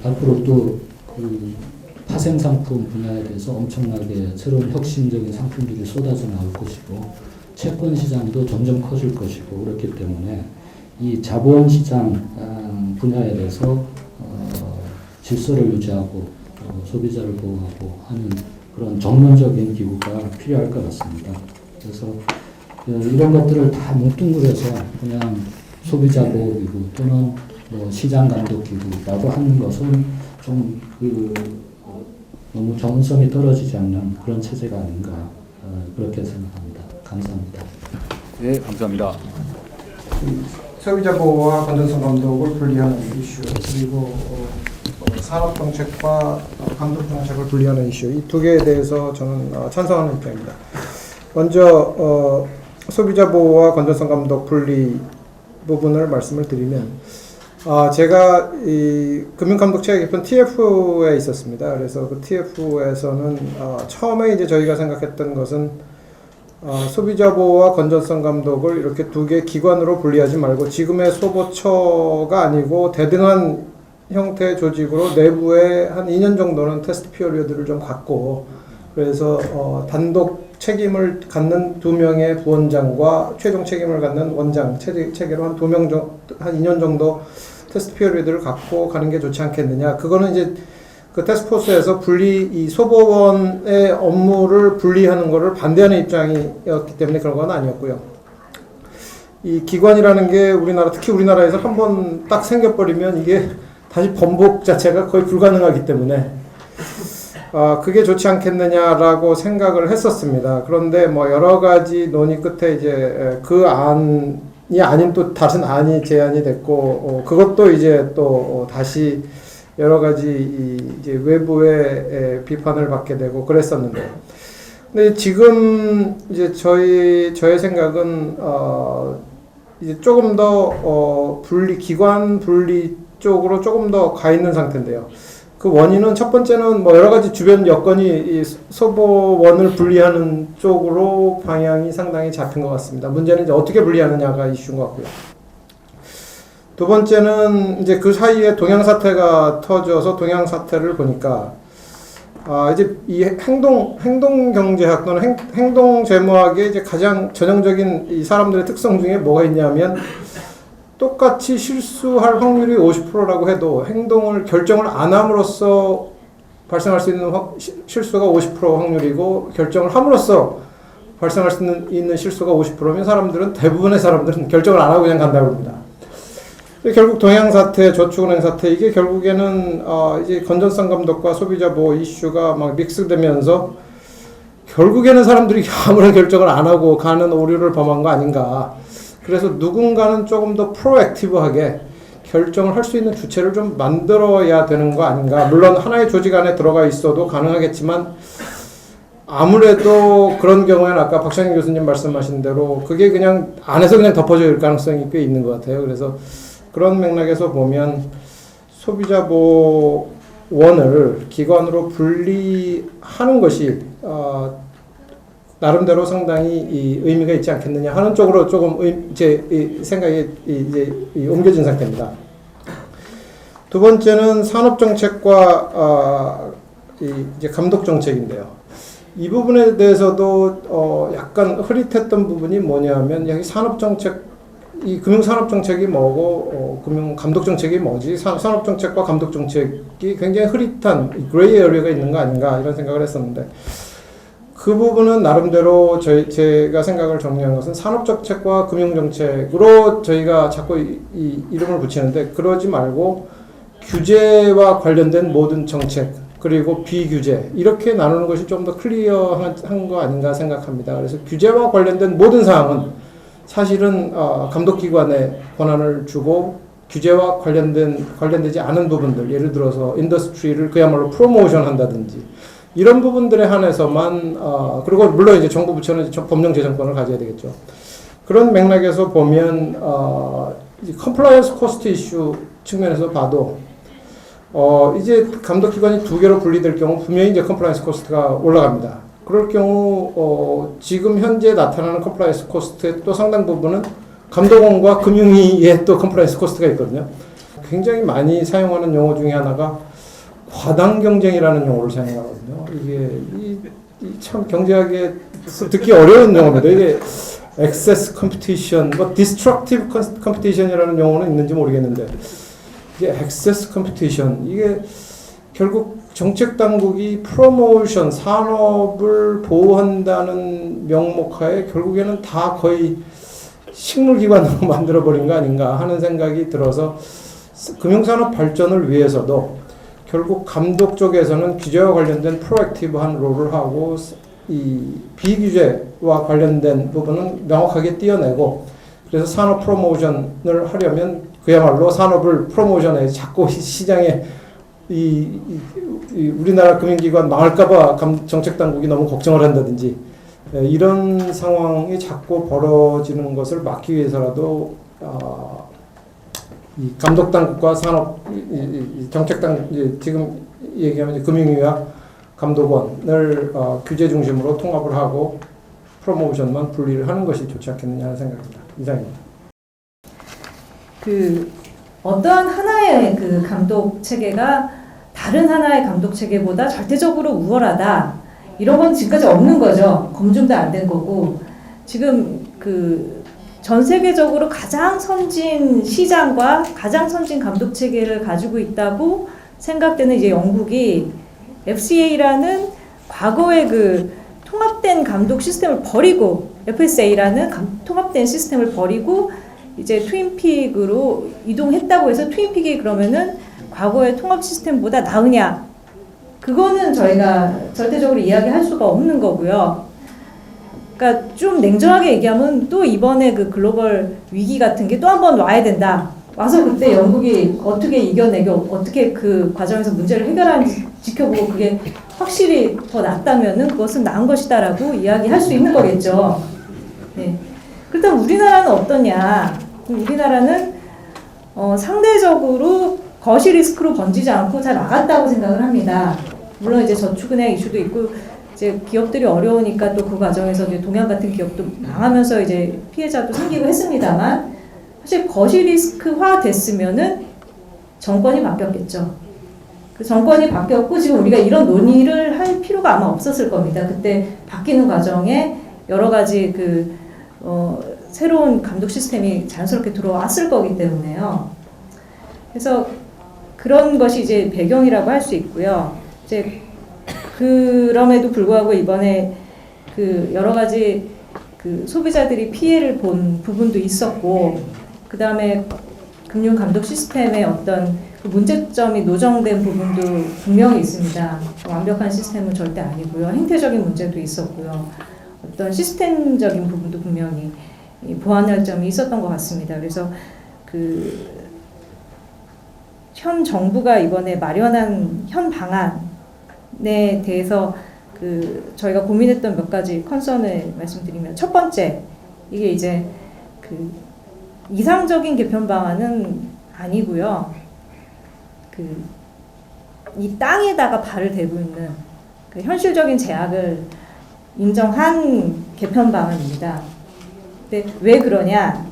앞으로 또 파생 상품 분야에 대해서 엄청나게 새로운 혁신적인 상품들이 쏟아져 나올 것이고 채권 시장도 점점 커질 것이고 그렇기 때문에 이 자본 시장 분야에 대해서 질서를 유지하고 소비자를 보호하고 하는 그런 전문적인 기구가 필요할 것 같습니다. 그래서 이런 것들을 다 뭉뚱그려서 그냥 소비자 보호기구 또는 시장 감독기구라고 하는 것은 좀 너무 전문성이 떨어지지 않는 그런 체제가 아닌가 그렇게 생각합니다. 감사합니다. 네, 감사합니다. 소비자 보호와 건전성 감독을 분리하는 이슈 그리고 산업 정책과 감독 정책을 분리하는 이슈 이 두 개에 대해서 저는 찬성하는 입장입니다. 먼저 소비자 보호와 건전성 감독 분리 부분을 말씀을 드리면 제가 이 금융감독체계 개편 TF에 있었습니다. 그래서 그 TF에서는 처음에 이제 저희가 생각했던 것은 소비자 보호와 건전성 감독을 이렇게 두 개 기관으로 분리하지 말고 지금의 소보처가 아니고 대등한 형태의 조직으로 내부에 한 2년 정도는 테스트 피어리어드를 좀 갖고 그래서 단독 책임을 갖는 2명의 부원장과 최종 책임을 갖는 원장 체계로 한 2명 한 2년 정도 테스트 피어리어드를 갖고 가는 게 좋지 않겠느냐. 그거는 이제 그 테스크포스에서 이 소보원의 업무를 분리하는 것을 반대하는 입장이었기 때문에 그런 건 아니었고요. 이 기관이라는 게 특히 우리나라에서 한번 딱 생겨버리면 이게 다시 번복 자체가 거의 불가능하기 때문에 그게 좋지 않겠느냐라고 생각을 했었습니다. 그런데 뭐 여러 가지 논의 끝에 이제 그 안이 아닌 또 다른 안이 제안이 됐고 그것도 이제 또 다시 여러 가지 이제 외부의 비판을 받게 되고 그랬었는데, 근데 지금 이제 저의 생각은 이제 조금 더 기관 분리 쪽으로 조금 더 가 있는 상태인데요. 그 원인은 첫 번째는 뭐 여러 가지 주변 여건이 이 소보원을 분리하는 쪽으로 방향이 상당히 잡힌 것 같습니다. 문제는 이제 어떻게 분리하느냐가 이슈인 것 같고요. 두 번째는 이제 그 사이에 동양 사태가 터져서 동양 사태를 보니까 이제 이 행동 경제학 또는 행동 재무학의 이제 가장 전형적인 이 사람들의 특성 중에 뭐가 있냐면, 똑같이 실수할 확률이 50%라고 해도 결정을 안 함으로써 발생할 수 있는 실수가 50% 확률이고, 결정을 함으로써 발생할 수 있는 실수가 50%면 대부분의 사람들은 결정을 안 하고 그냥 간다고 합니다. 결국 동양 사태, 저축은행 사태, 이게 결국에는 이제 건전성 감독과 소비자 보호 이슈가 막 믹스되면서 결국에는 사람들이 아무런 결정을 안 하고 가는 오류를 범한 거 아닌가. 그래서 누군가는 조금 더 프로액티브하게 결정을 할 수 있는 주체를 좀 만들어야 되는 거 아닌가. 물론 하나의 조직 안에 들어가 있어도 가능하겠지만, 아무래도 그런 경우에는 아까 박찬희 교수님 말씀하신 대로 그게 그냥 안에서 그냥 덮어질 가능성이 꽤 있는 것 같아요. 그래서 그런 맥락에서 보면 소비자보호원을 기관으로 분리하는 것이 나름대로 상당히 의미가 있지 않겠느냐 하는 쪽으로 조금 제 생각이 이제 옮겨진 상태입니다. 두 번째는 산업정책과 이제 감독정책인데요. 이 부분에 대해서도 약간 흐릿했던 부분이 뭐냐면, 여기 산업정책, 이 금융산업정책이 뭐고 금융감독정책이 뭐지, 산업정책과 감독정책이 굉장히 흐릿한 그레이 에리어가 있는 거 아닌가 이런 생각을 했었는데, 그 부분은 나름대로 제가 생각을 정리한 것은 산업정책과 금융정책으로 저희가 자꾸 이 이름을 붙이는데, 그러지 말고 규제와 관련된 모든 정책 그리고 비규제, 이렇게 나누는 것이 좀 더 클리어한 거 아닌가 생각합니다. 그래서 규제와 관련된 모든 사항은 사실은 감독기관에 권한을 주고, 규제와 관련되지 않은 부분들, 예를 들어서 인더스트리를 그야말로 프로모션 한다든지 이런 부분들에 한해서만, 그리고 물론 이제 정부 부처는 법령 제정권을 가져야 되겠죠. 그런 맥락에서 보면 컴플라이언스 코스트 이슈 측면에서 봐도 이제 감독기관이 두 개로 분리될 경우 분명히 이제 컴플라이언스 코스트가 올라갑니다. 그럴 경우 지금 현재 나타나는 컴플라이언스 코스트의 또 상당 부분은 감독원과 금융위의 또 컴플라이언스 코스트가 있거든요. 굉장히 많이 사용하는 용어 중에 하나가 과당 경쟁이라는 용어를 사용하거든요. 이게 참 경제학에 듣기 어려운 용어입니다. 이게 excess competition, 뭐 destructive competition이라는 용어는 있는지 모르겠는데, 이게 excess competition, 이게 결국 정책 당국이 프로모션, 산업을 보호한다는 명목하에 결국에는 다 거의 식물기관으로 만들어버린 거 아닌가 하는 생각이 들어서, 금융산업 발전을 위해서도 결국 감독 쪽에서는 규제와 관련된 프로액티브한 롤을 하고, 이 비규제와 관련된 부분은 명확하게 띄어내고, 그래서 산업 프로모션을 하려면 그야말로 산업을 프로모션해 자꾸 시장에 우리나라 금융기관 망할까봐 정책 당국이 너무 걱정을 한다든지, 이런 상황이 자꾸 벌어지는 것을 막기 위해서라도 이 감독 당국과 산업 정책 당국, 지금 얘기하면 이제 금융위와 감독원을 규제 중심으로 통합을 하고 프로모션만 분리를 하는 것이 좋지 않겠느냐 하는 생각입니다. 이상입니다. 어떠한 하나의 감독 체계가 다른 하나의 감독 체계보다 절대적으로 우월하다, 이런 건 지금까지 없는 거죠. 검증도 안 된 거고, 지금 전 세계적으로 가장 선진 시장과 가장 선진 감독 체계를 가지고 있다고 생각되는 이제 영국이 FCA라는 과거의 통합된 감독 시스템을 버리고, FSA라는 통합된 시스템을 버리고 이제 트윈픽으로 이동했다고 해서, 트윈픽이 그러면은 과거의 통합 시스템보다 나으냐? 그거는 저희가 절대적으로 이야기할 수가 없는 거고요. 그러니까 좀 냉정하게 얘기하면 또 이번에 그 글로벌 위기 같은 게 또 한 번 와야 된다. 와서 그때 영국이 어떻게 이겨내고 어떻게 그 과정에서 문제를 해결하는지 지켜보고 그게 확실히 더 낫다면은 그것은 나은 것이다라고 이야기할 수 있는 거겠죠. 네. 그렇다면 우리나라는 어떠냐? 우리나라는 상대적으로 거시 리스크로 번지지 않고 잘 나갔다고 생각을 합니다. 물론 이제 저축은행 이슈도 있고 이제 기업들이 어려우니까 또 그 과정에서 이제 동양 같은 기업도 망하면서 이제 피해자도 생기고 했습니다만 사실 거시 리스크화 됐으면은 정권이 바뀌었겠죠. 그 정권이 바뀌었고 지금 우리가 이런 논의를 할 필요가 아마 없었을 겁니다. 그때 바뀌는 과정에 여러 가지 새로운 감독 시스템이 자연스럽게 들어왔을 거기 때문에요. 그래서 그런 것이 이제 배경이라고 할 수 있고요. 이제 그럼에도 불구하고 이번에 그 여러 가지 그 소비자들이 피해를 본 부분도 있었고, 그 다음에 금융 감독 시스템의 어떤 그 문제점이 노정된 부분도 분명히 있습니다. 완벽한 시스템은 절대 아니고요. 행태적인 문제도 있었고요. 어떤 시스템적인 부분도 분명히 보완할 점이 있었던 것 같습니다. 그래서 현 정부가 이번에 마련한 현 방안에 대해서 저희가 고민했던 몇 가지 컨선을 말씀드리면, 첫 번째, 이게 이제 이상적인 개편 방안은 아니고요. 이 땅에다가 발을 대고 있는 현실적인 제약을 인정한 개편 방안입니다. 근데 왜 그러냐?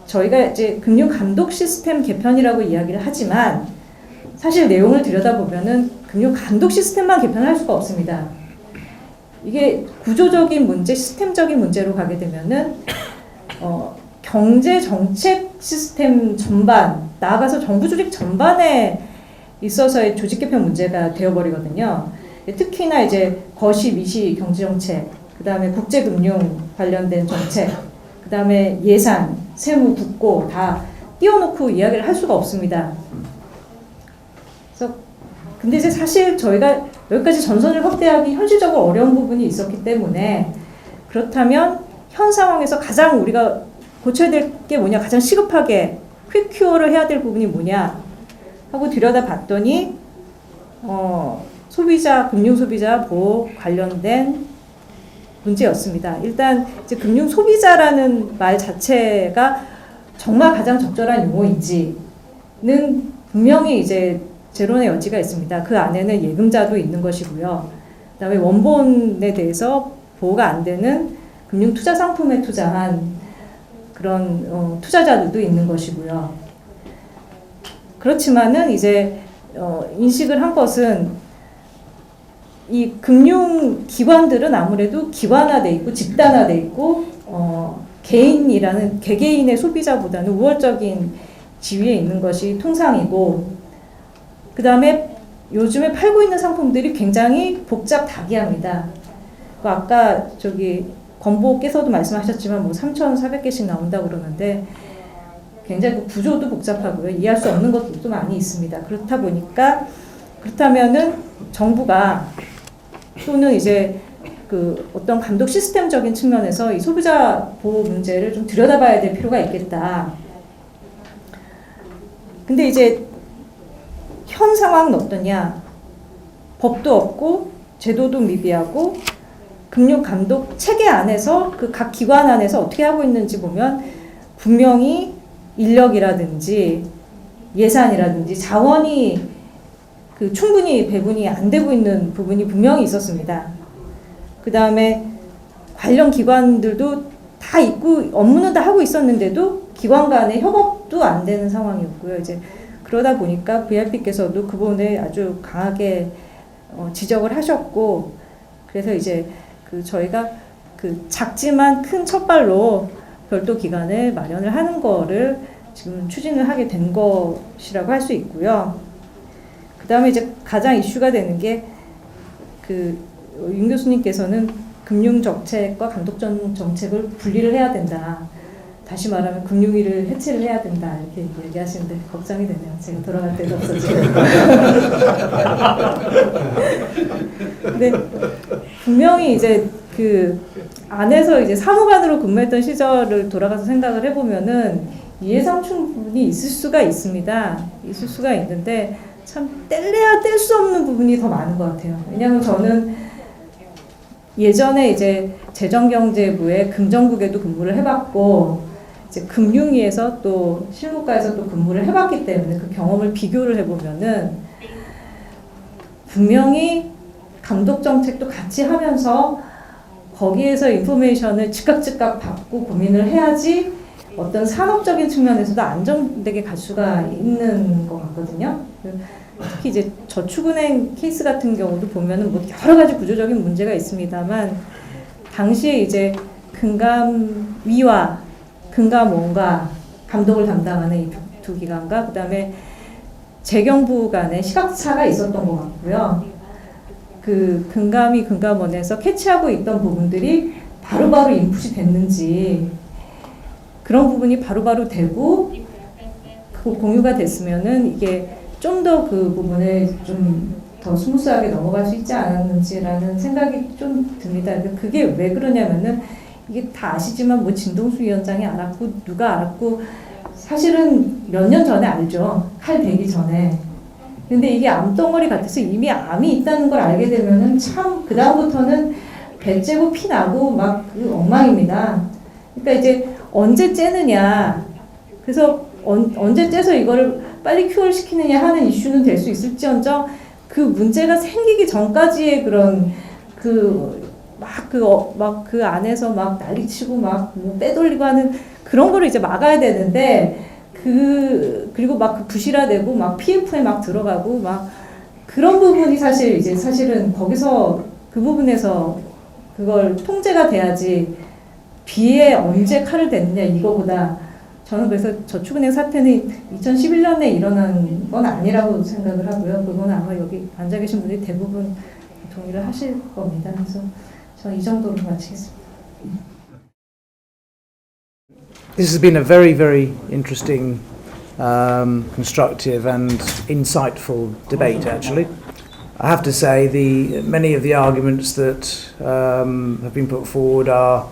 저희가 이제 금융 감독 시스템 개편이라고 이야기를 하지만 사실 내용을 들여다보면은 금융 감독 시스템만 개편할 수가 없습니다. 이게 구조적인 문제, 시스템적인 문제로 가게 되면은 경제 정책 시스템 전반, 나아가서 정부 조직 전반에 있어서의 조직 개편 문제가 되어버리거든요. 특히나 이제 거시, 미시 경제 정책, 그 다음에 국제금융 관련된 정책, 그 다음에 예산, 세무, 국고 다 띄워놓고 이야기를 할 수가 없습니다. 그래서 근데 이제 사실 저희가 여기까지 전선을 확대하기 현실적으로 어려운 부분이 있었기 때문에, 그렇다면 현 상황에서 가장 우리가 고쳐야 될 게 뭐냐, 가장 시급하게 퀵 큐어를 해야 될 부분이 뭐냐 하고 들여다봤더니 금융 소비자 보호 관련된 문제였습니다. 일단 이제 금융 소비자라는 말 자체가 정말 가장 적절한 용어인지는 분명히 이제 제론의 여지가 있습니다. 그 안에는 예금자도 있는 것이고요. 그다음에 원본에 대해서 보호가 안 되는 금융 투자 상품에 투자한 그런 투자자들도 있는 것이고요. 그렇지만은 이제 인식을 한 것은 이 금융 기관들은 아무래도 기관화돼 있고 집단화돼 있고 개개인의 소비자보다는 우월적인 지위에 있는 것이 통상이고, 그 다음에 요즘에 팔고 있는 상품들이 굉장히 복잡다기합니다. 아까 권보께서도 말씀하셨지만 뭐 3,400개씩 나온다고 그러는데 굉장히 구조도 복잡하고요. 이해할 수 없는 것들도 많이 있습니다. 그렇다면은 정부가 또는 이제 어떤 감독 시스템적인 측면에서 이 소비자 보호 문제를 좀 들여다봐야 될 필요가 있겠다. 근데 이제 현 상황은 어떠냐? 법도 없고 제도도 미비하고 금융 감독 체계 안에서 각 기관 안에서 어떻게 하고 있는지 보면 분명히 인력이라든지 예산이라든지 자원이 충분히 배분이 안 되고 있는 부분이 분명히 있었습니다. 그 다음에 관련 기관들도 다 있고 업무는 다 하고 있었는데도 기관 간의 협업도 안 되는 상황이었고요. 이제 그러다 보니까 VIP께서도 그 부분을 아주 강하게 지적을 하셨고, 그래서 이제 저희가 작지만 큰 첫발로 별도 기관을 마련을 하는 거를 지금 추진을 하게 된 것이라고 할 수 있고요. 그 다음에 이제 가장 이슈가 되는 게 윤 교수님께서는 금융 정책과 감독 정책을 분리를 해야 된다. 다시 말하면 금융위를 해체를 해야 된다 이렇게 얘기하시는데 걱정이 되네요. 제가 돌아갈 데도 없어지고. 근데 분명히 이제 그 안에서 이제 사무관으로 근무했던 시절을 돌아가서 생각을 해보면은 이해상 충분히 있을 수가 있습니다. 있을 수가 있는데 참 뗄래야 뗄 수 없는 부분이 더 많은 것 같아요. 왜냐하면 저는 예전에 이제 재정경제부의 금정국에도 근무를 해봤고 이제 금융위에서 또 실무과에서 또 근무를 해봤기 때문에 그 경험을 비교를 해보면은 분명히 감독 정책도 같이 하면서 거기에서 인포메이션을 즉각 받고 고민을 해야지 어떤 산업적인 측면에서도 안정되게 갈 수가 있는 것 같거든요. 특히 이제 저축은행 케이스 같은 경우도 보면은 뭐 여러 가지 구조적인 문제가 있습니다만 당시에 이제 금감위와 금감원과 감독을 담당하는 이 두 기관과 그다음에 재경부 간의 시각차가 있었던 것 같고요. 그 금감위 금감원에서 캐치하고 있던 부분들이 바로바로 인풋이 됐는지 그런 부분이 바로바로 되고 그 공유가 됐으면은 이게 좀 더 그 부분을 좀 더 스무스하게 넘어갈 수 있지 않았는지라는 생각이 좀 듭니다. 그게 왜 그러냐면은 이게 다 아시지만 뭐 진동수 위원장이 알았고 누가 알았고 사실은 몇 년 전에 알죠. 칼 대기 전에. 근데 이게 암덩어리 같아서 이미 암이 있다는 걸 알게 되면은 참 그 다음부터는 배 째고 피 나고 막 그 엉망입니다. 그러니까 이제 언제 째느냐. 그래서 언제 째서 이거를 빨리 큐어를 시키느냐 하는 이슈는 될 수 있을지언정 그 문제가 생기기 전까지의 그런 그 안에서 막 난리치고 막 뭐 빼돌리고 하는 그런 거를 이제 막아야 되는데 그리고 막 부실화되고 막 PF에 막 들어가고 막 그런 부분이 사실은 거기서 그 부분에서 그걸 통제가 돼야지 비에 언제 칼을 댔느냐 이거보다 저는 그래서 저축은행 사태는 2011년에 일어난 건 아니라고 생각을 하고요. 그건 아마 여기 앉아 계신 분들이 대부분 동의를 하실 겁니다. 그래서 저는 이 정도로 마치겠습니다. This has been a very, very interesting, constructive and insightful debate, actually. I have to say many of the arguments that have been put forward are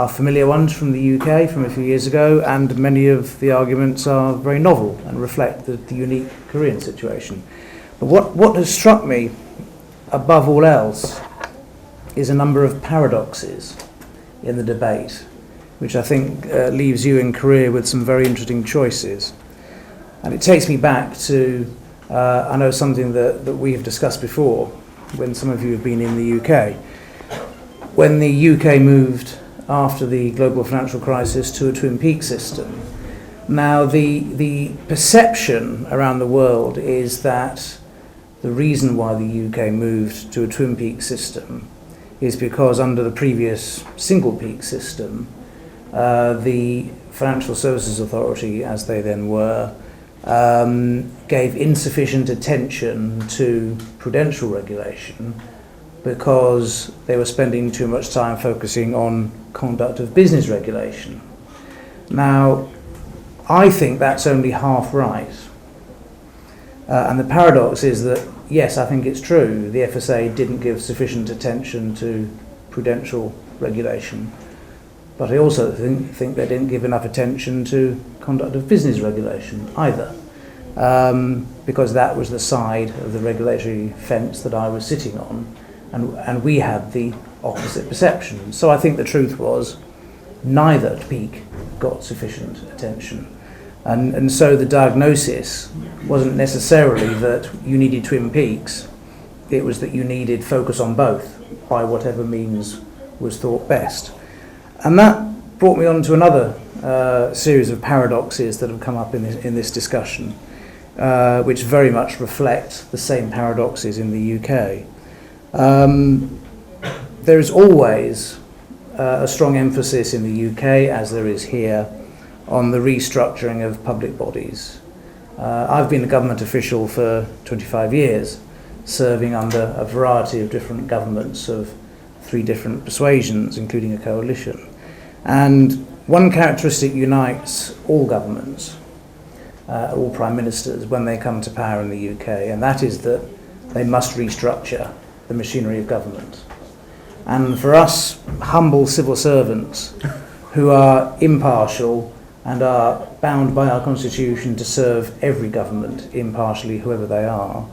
familiar ones from the UK from a few years ago, and many of the arguments are very novel and reflect the unique Korean situation. But what has struck me above all else is a number of paradoxes in the debate, which I think leaves you in Korea with some very interesting choices. And it takes me back to, I know something that we have discussed before, when some of you have been in the UK. When the UK moved after the global financial crisis to a Twin Peaks system. Now the perception around the world is that the reason why the UK moved to a Twin Peaks system is because under the previous single peak system, the Financial Services Authority, as they then were, gave insufficient attention to prudential regulation because they were spending too much time focusing on conduct of business regulation. Now, I think that's only half right. And the paradox is that, yes, I think it's true, the FSA didn't give sufficient attention to prudential regulation, but I also think they didn't give enough attention to conduct of business regulation either, because that was the side of the regulatory fence that I was sitting on, and we had the opposite perception. So I think the truth was neither peak got sufficient attention. And so the diagnosis wasn't necessarily that you needed Twin Peaks, it was that you needed focus on both by whatever means was thought best. And that brought me on to another series of paradoxes that have come up in this discussion, which very much reflect the same paradoxes in the UK. There is always a strong emphasis in the UK, as there is here, on the restructuring of public bodies. I've been a government official for 25 years, serving under a variety of different governments of 3 different persuasions, including a coalition. And one characteristic unites all governments, all prime ministers, when they come to power in the UK, and that is that they must restructure the machinery of government. And for us humble civil servants who are impartial and are bound by our constitution to serve every government impartially, whoever they are,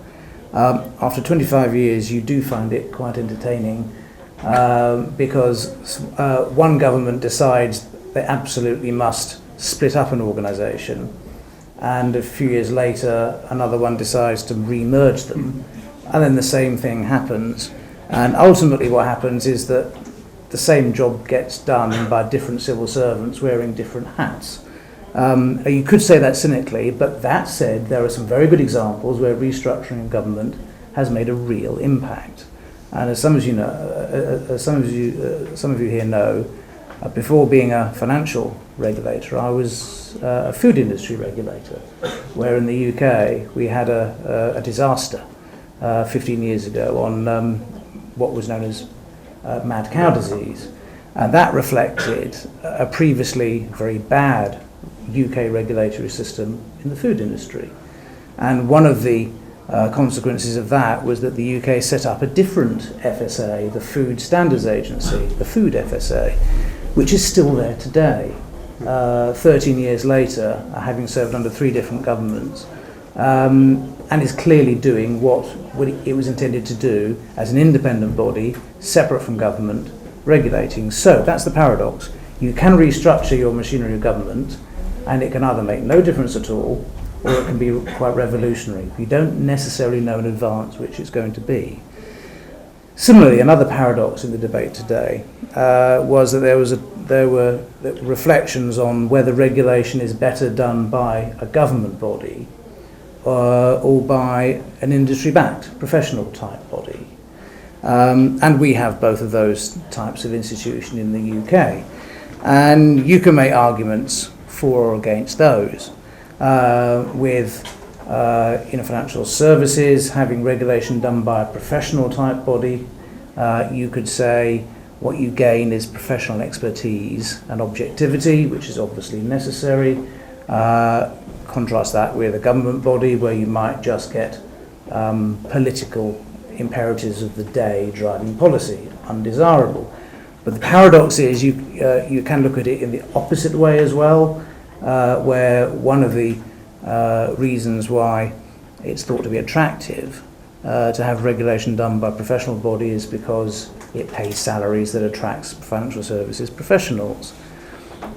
after 25 years you do find it quite entertaining because one government decides they absolutely must split up an organisation, and a few years later another one decides to re-merge them, and then the same thing happens, and ultimately what happens is that the same job gets done by different civil servants wearing different hats. You could say that cynically, but that said, there are some very good examples where restructuring of government has made a real impact. And as some of you know, some of you here know, before being a financial regulator, I was a food industry regulator, where in the UK we had a disaster 15 years ago on what was known as mad cow disease, and that reflected a previously very bad UK regulatory system in the food industry. And one of the consequences of that was that the UK set up a different FSA, the Food Standards Agency, the Food FSA, which is still there today, 13 years later, having served under 3 different governments, and is clearly doing what it was intended to do as an independent body, separate from government, regulating. So that's the paradox. You can restructure your machinery of government, and it can either make no difference at all, or it can be quite revolutionary. You don't necessarily know in advance which it's going to be. Similarly, another paradox in the debate today was that there were reflections on whether regulation is better done by a government body or by an industry-backed, professional-type body. And we have both of those types of institution in the UK. And you can make arguments for or against those. With financial services, having regulation done by a professional-type body, you could say what you gain is professional expertise and objectivity, which is obviously necessary. Contrast that with a government body where you might just get political imperatives of the day driving policy, undesirable. But the paradox is you can look at it in the opposite way as well, where one of the reasons why it's thought to be attractive to have regulation done by professional bodies is because it pays salaries that attracts financial services professionals.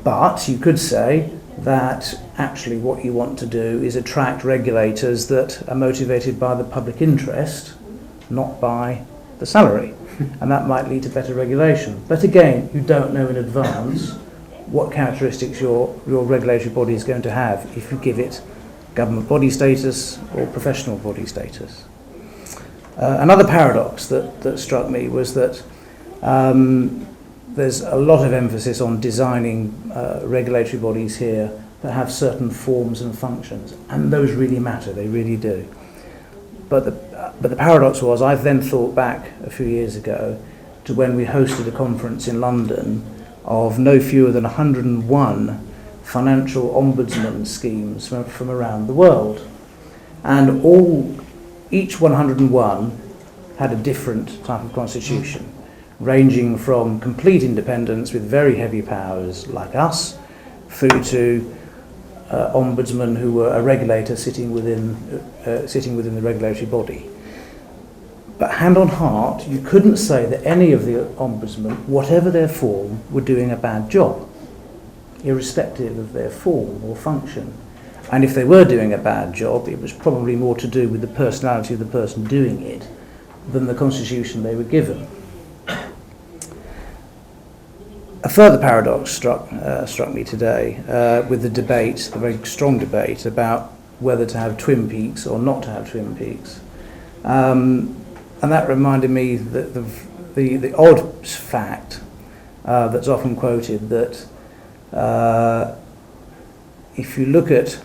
But you could say that actually what you want to do is attract regulators that are motivated by the public interest, not by the salary. And that might lead to better regulation. But again, you don't know in advance what characteristics your regulatory body is going to have if you give it government body status or professional body status. Another paradox that struck me was that there's a lot of emphasis on designing regulatory bodies here that have certain forms and functions, and those really matter, they really do. But the paradox was, I then thought back a few years ago to when we hosted a conference in London of no fewer than 101 financial ombudsman schemes from around the world. And each 101 had a different type of constitution, ranging from complete independence with very heavy powers like us, through to ombudsmen who were a regulator sitting within the regulatory body. But hand on heart, you couldn't say that any of the ombudsmen, whatever their form, were doing a bad job, irrespective of their form or function. And if they were doing a bad job, it was probably more to do with the personality of the person doing it than the constitution they were given. A further paradox struck me today with the debate, the very strong debate about whether to have Twin Peaks or not to have Twin Peaks. And that reminded me that the odd fact that's often quoted that if you look at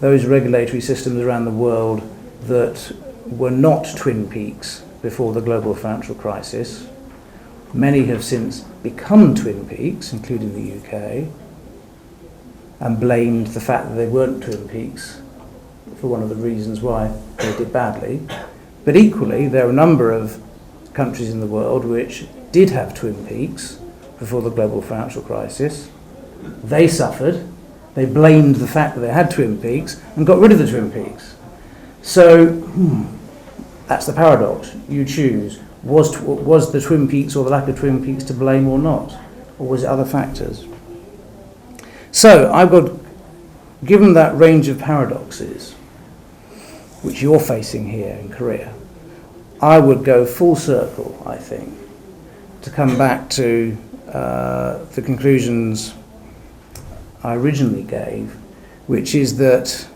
those regulatory systems around the world that were not Twin Peaks before the global financial crisis, many have since become Twin Peaks, including the UK, and blamed the fact that they weren't Twin Peaks for one of the reasons why they did badly. But equally, there are a number of countries in the world which did have Twin Peaks before the global financial crisis. They suffered. They blamed the fact that they had Twin Peaks and got rid of the Twin Peaks. So that's the paradox. You choose. Was the Twin Peaks or the lack of Twin Peaks to blame or not? Or was it other factors? So I've got, given that range of paradoxes which you're facing here in Korea, I would go full circle, I think, to come back to the conclusions I originally gave, which is that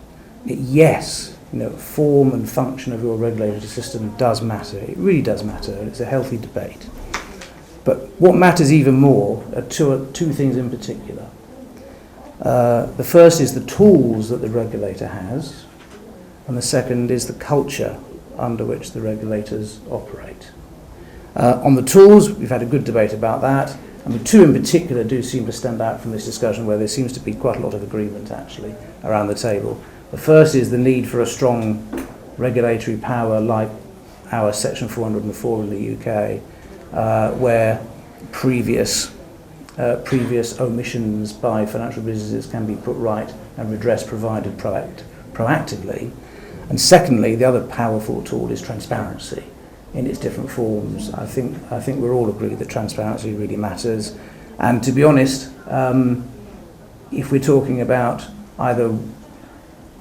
yes, form and function of your regulatory system does matter. It really does matter, and it's a healthy debate. But what matters even more are two things in particular. The first is the tools that the regulator has, and the second is the culture under which the regulators operate. On the tools, we've had a good debate about that. And the two in particular do seem to stand out from this discussion, where there seems to be quite a lot of agreement actually around the table. The first is the need for a strong regulatory power like our Section 404 in the UK, where previous omissions by financial businesses can be put right and redress provided proactively. And secondly, the other powerful tool is transparency in its different forms. I think we're all agreed that transparency really matters. And to be honest, if we're talking about either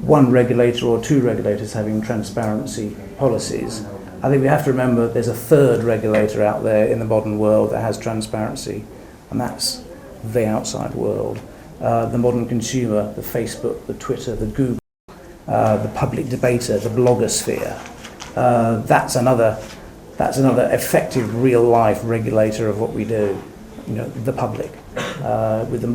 one regulator or two regulators having transparency policies, I think we have to remember there's a third regulator out there in the modern world that has transparency, and that's the outside world. The modern consumer, the Facebook, the Twitter, the Google, the public debater, the blogosphere. That's another effective real-life regulator of what we do. The public, with the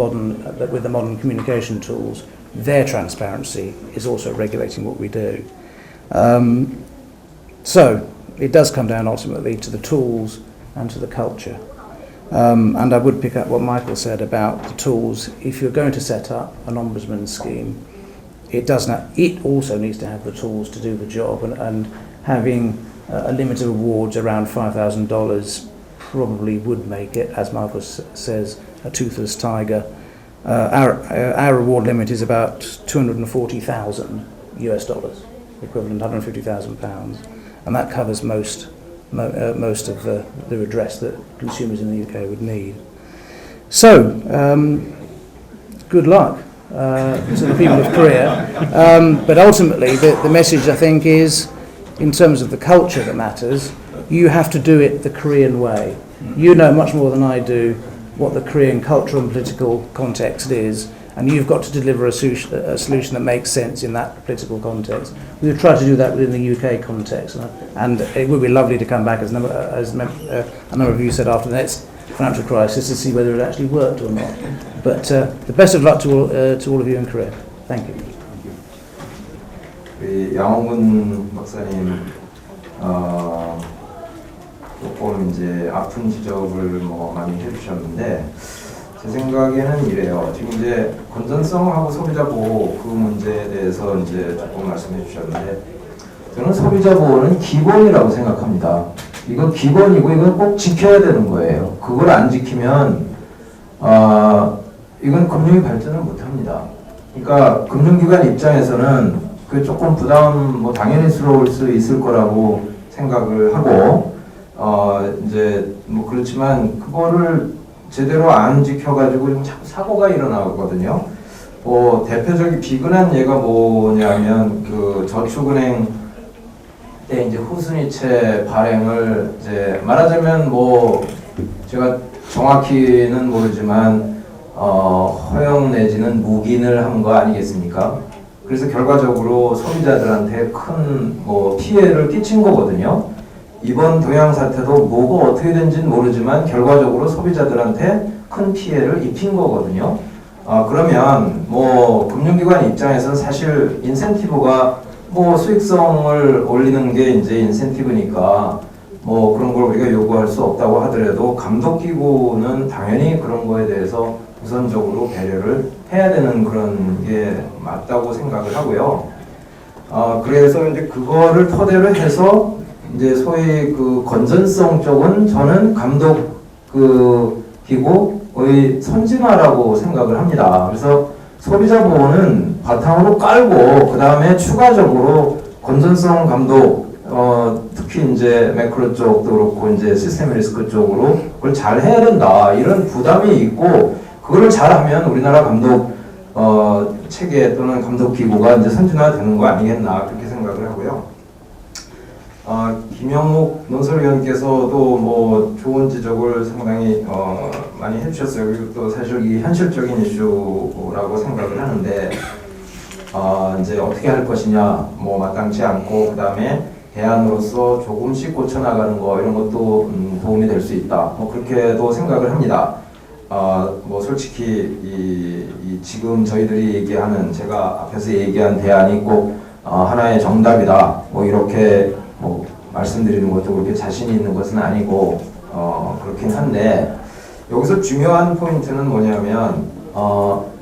modern communication tools, their transparency is also regulating what we do. So it does come down ultimately to the tools and to the culture. And I would pick up what Michael said about the tools. If you're going to set up an ombudsman scheme, it also needs to have the tools to do the job, and having a limit of awards around $5,000 probably would make it, as Michael says, a toothless tiger. Our reward limit is about $240,000 US, equivalent £150,000, and that covers most of the redress that consumers in the UK would need. So, good luck to the people of Korea. But ultimately, the message, I think, is, in terms of the culture that matters, you have to do it the Korean way. You know much more than I do what the Korean cultural and political context is, and you've got to deliver a solution that makes sense in that political context. We've tried to do that within the UK context, and it would be lovely to come back, as a number of you said, after the next financial crisis to see whether it actually worked or not. But the best of luck to all of you in Korea. Thank you. 우리 양홍근 박사님 조금 이제 아픈 지적을 많이 해주셨는데, 제 생각에는 이래요. 지금 이제 건전성하고 소비자 보호 그 문제에 대해서 이제 조금 말씀해 주셨는데, 저는 소비자 보호는 기본이라고 생각합니다. 이건 기본이고 이건 꼭 지켜야 되는 거예요. 그걸 안 지키면 이건 금융이 발전을 못합니다. 그러니까 금융기관 입장에서는 그 조금 부담 당연히스러울 수 있을 거라고 생각을 하고 이제 그렇지만 그거를 제대로 안 지켜가지고 좀 자꾸 사고가 일어나거든요. 대표적인 비근한 예가 뭐냐면 그 저축은행 때 이제 후순위채 발행을 이제 말하자면 제가 정확히는 모르지만 허용 내지는 묵인을 한 거 아니겠습니까? 그래서 결과적으로 소비자들한테 큰 피해를 끼친 거거든요. 이번 동양 사태도 뭐가 어떻게 된지는 모르지만 결과적으로 소비자들한테 큰 피해를 입힌 거거든요. 그러면 금융기관 입장에서는 사실 인센티브가 수익성을 올리는 게 이제 인센티브니까 뭐 그런 걸 우리가 요구할 수 없다고 하더라도 감독기구는 당연히 그런 거에 대해서 우선적으로 배려를 해야 되는 그런 게 맞다고 생각을 하고요. 그래서 이제 그거를 토대로 해서 이제 소위 그 건전성 쪽은 저는 감독 그 기구의 선진화라고 생각을 합니다. 그래서 소비자 보호는 바탕으로 깔고 그 다음에 추가적으로 건전성 감독 특히 이제 매크로 쪽도 그렇고 이제 시스템 리스크 쪽으로 그걸 잘 해야 된다 이런 부담이 있고 그걸 잘하면 우리나라 감독 체계 또는 감독 기구가 이제 선진화되는 거 아니겠나 그렇게 생각을 하고요. 김영욱 논설위원께서도 뭐 좋은 지적을 상당히 많이 해주셨어요. 그리고 또 사실 이 현실적인 이슈라고 생각을 하는데 이제 어떻게 할 것이냐 뭐 마땅치 않고 그 다음에 대안으로서 조금씩 고쳐나가는 거 이런 것도 도움이 될 수 있다. 뭐 그렇게도 생각을 합니다. 뭐 솔직히 이 지금 저희들이 얘기하는 제가 앞에서 얘기한 대안이 꼭 하나의 정답이다. 뭐 이렇게 뭐 말씀드리는 것도 그렇게 자신이 있는 것은 아니고 그렇긴 한데 여기서 중요한 포인트는 뭐냐면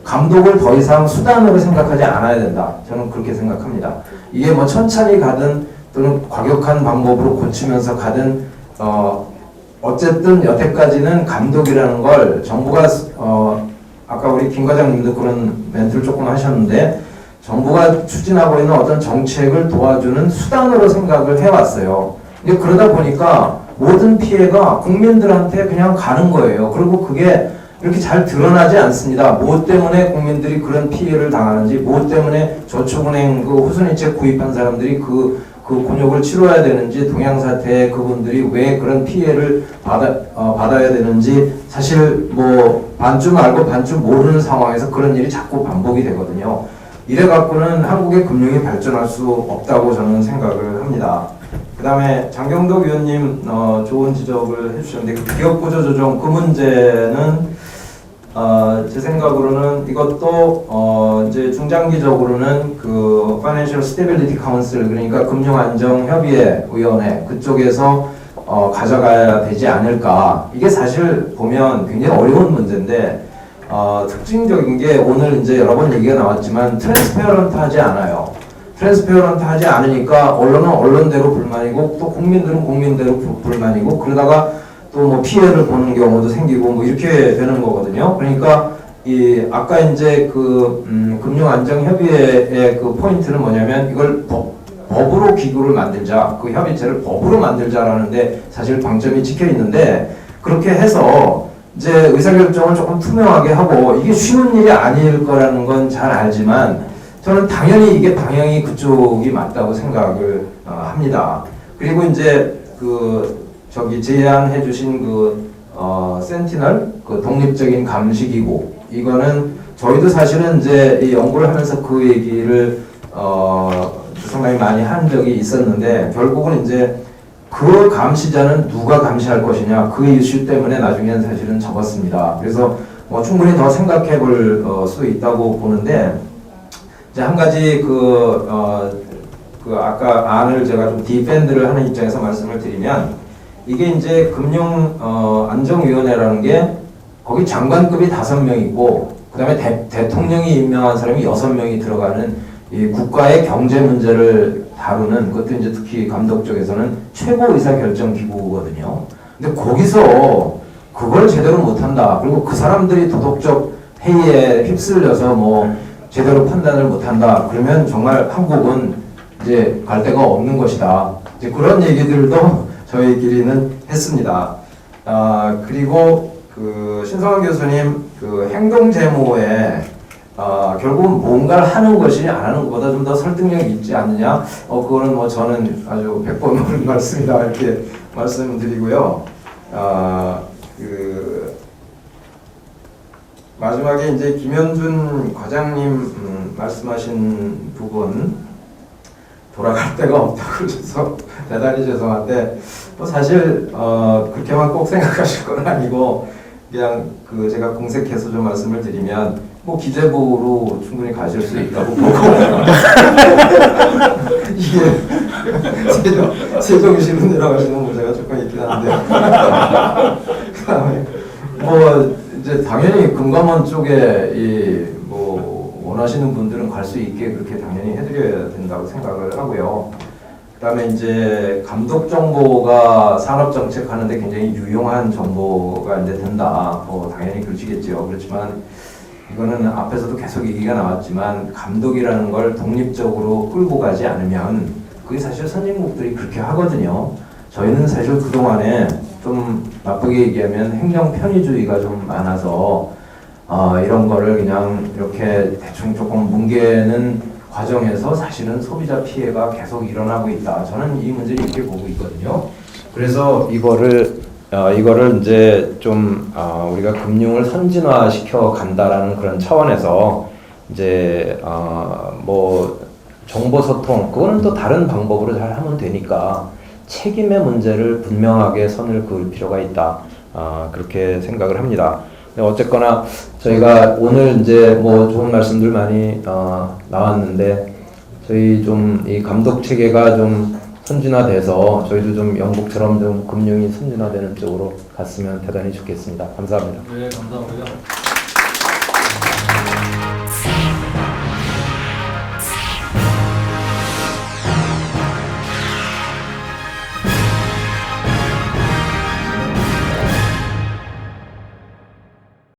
감독을 더 이상 수단으로 생각하지 않아야 된다. 저는 그렇게 생각합니다. 이게 뭐 천천히 가든 또는 과격한 방법으로 고치면서 가든 어쨌든 여태까지는 감독이라는 걸 정부가 아까 우리 김 과장님도 그런 멘트를 조금 하셨는데 정부가 추진하고 있는 어떤 정책을 도와주는 수단으로 생각을 해왔어요. 근데 그러다 보니까 모든 피해가 국민들한테 그냥 가는 거예요. 그리고 그게 이렇게 잘 드러나지 않습니다. 뭐 때문에 국민들이 그런 피해를 당하는지, 뭐 때문에 저축은행 그 후순위책 구입한 사람들이 그 곤욕을 치러야 되는지, 동양사태에 그분들이 왜 그런 피해를 받아야 되는지 사실 뭐 반쯤 알고 반쯤 모르는 상황에서 그런 일이 자꾸 반복이 되거든요. 이래 갖고는 한국의 금융이 발전할 수 없다고 저는 생각을 합니다. 그 다음에 장경덕 위원님 좋은 지적을 해주셨는데 그 기업 구조 조정 그 문제는 제 생각으로는 이것도 이제 중장기적으로는 그 Financial Stability Council 그러니까 금융안정협의회 위원회 그쪽에서 가져가야 되지 않을까. 이게 사실 보면 굉장히 어려운 문제인데 특징적인 게 오늘 이제 여러 번 얘기가 나왔지만 트랜스페어런트하지 않아요. 트랜스페어런트하지 않으니까 언론은 언론대로 불만이고 또 국민들은 국민대로 불만이고 그러다가 또 뭐 피해를 보는 경우도 생기고 뭐 이렇게 되는 거거든요. 그러니까 이 아까 이제 그 금융안정협의회의 그 포인트는 뭐냐면 이걸 법으로 기구를 만들자, 그 협의체를 법으로 만들자라는데 사실 방점이 찍혀 있는데 그렇게 해서 이제 의사결정을 조금 투명하게 하고 이게 쉬운 일이 아닐 거라는 건 잘 알지만 저는 당연히 이게 방향이 그쪽이 맞다고 생각을 합니다. 그리고 이제 제안해 주신 센티널 그 독립적인 감시기구 이거는 저희도 사실은 이제 이 연구를 하면서 그 얘기를 상당히 많이 한 적이 있었는데 결국은 이제 그 감시자는 누가 감시할 것이냐 그 이슈 때문에 나중에는 사실은 접었습니다. 그래서 뭐 충분히 더 생각해 볼 수 있다고 보는데 이제 한 가지 아까 안을 제가 좀 디펜드를 하는 입장에서 말씀을 드리면 이게 이제 금융안정위원회라는 게 거기 장관급이 5명 있고 그 다음에 대통령이 임명한 사람이 6명이 들어가는 이 국가의 경제 문제를 다루는 그것도 이제 특히 감독 쪽에서는 최고 의사결정 기구거든요. 근데 거기서 그걸 제대로 못한다. 그리고 그 사람들이 도덕적 해이에 휩쓸려서 뭐 제대로 판단을 못한다. 그러면 정말 한국은 이제 갈 데가 없는 것이다. 이제 그런 얘기들도 저희끼리는 했습니다. 그리고 신성환 교수님 행동제모에 결국은 뭔가를 하는 것이 안 하는 것보다 좀 더 설득력이 있지 않느냐? 그거는 뭐 저는 아주 100번 옳은 말씀이다 이렇게 말씀드리고요. 마지막에 이제 김현준 과장님 말씀하신 부분. 돌아갈 데가 없다고 해서 대단히 죄송한데 뭐 사실 그렇게만 꼭 생각하실 건 아니고 그냥 제가 공색해서 좀 말씀을 드리면 뭐 기재부로 충분히 가실 수 있다고 보고 이게 세종시로 내려가시는 문제가 조금 있긴 한데. 그다음에 뭐 이제 당연히 금감원 쪽에 이 뭐 원하시는 분들은 갈 수 있게 그렇게 당연히 해드려야 된다고 생각을 하고요. 그다음에 이제 감독 정보가 산업 정책 하는데 굉장히 유용한 정보가 이제 된다. 뭐 당연히 그러시겠죠. 그렇지만 이거는 앞에서도 계속 얘기가 나왔지만 감독이라는 걸 독립적으로 끌고 가지 않으면 그게 사실 선진국들이 그렇게 하거든요. 저희는 사실 그동안에 좀 나쁘게 얘기하면 행정 편의주의가 좀 많아서 이런 거를 그냥 이렇게 대충 조금 뭉개는 과정에서 사실은 소비자 피해가 계속 일어나고 있다. 저는 이 문제를 이렇게 보고 있거든요. 그래서 이거를 이제 좀 우리가 금융을 선진화시켜 간다라는 그런 차원에서 이제 뭐 정보 소통 그거는 또 다른 방법으로 잘 하면 되니까 책임의 문제를 분명하게 선을 그을 필요가 있다. 그렇게 생각을 합니다. 어쨌거나 저희가 오늘 이제 뭐 좋은 말씀들 많이 나왔는데 저희 좀 이 감독 체계가 좀 선진화돼서 저희도 좀 영국처럼 좀 금융이 선진화되는 쪽으로 갔으면 대단히 좋겠습니다. 감사합니다. 네, 감사하고요.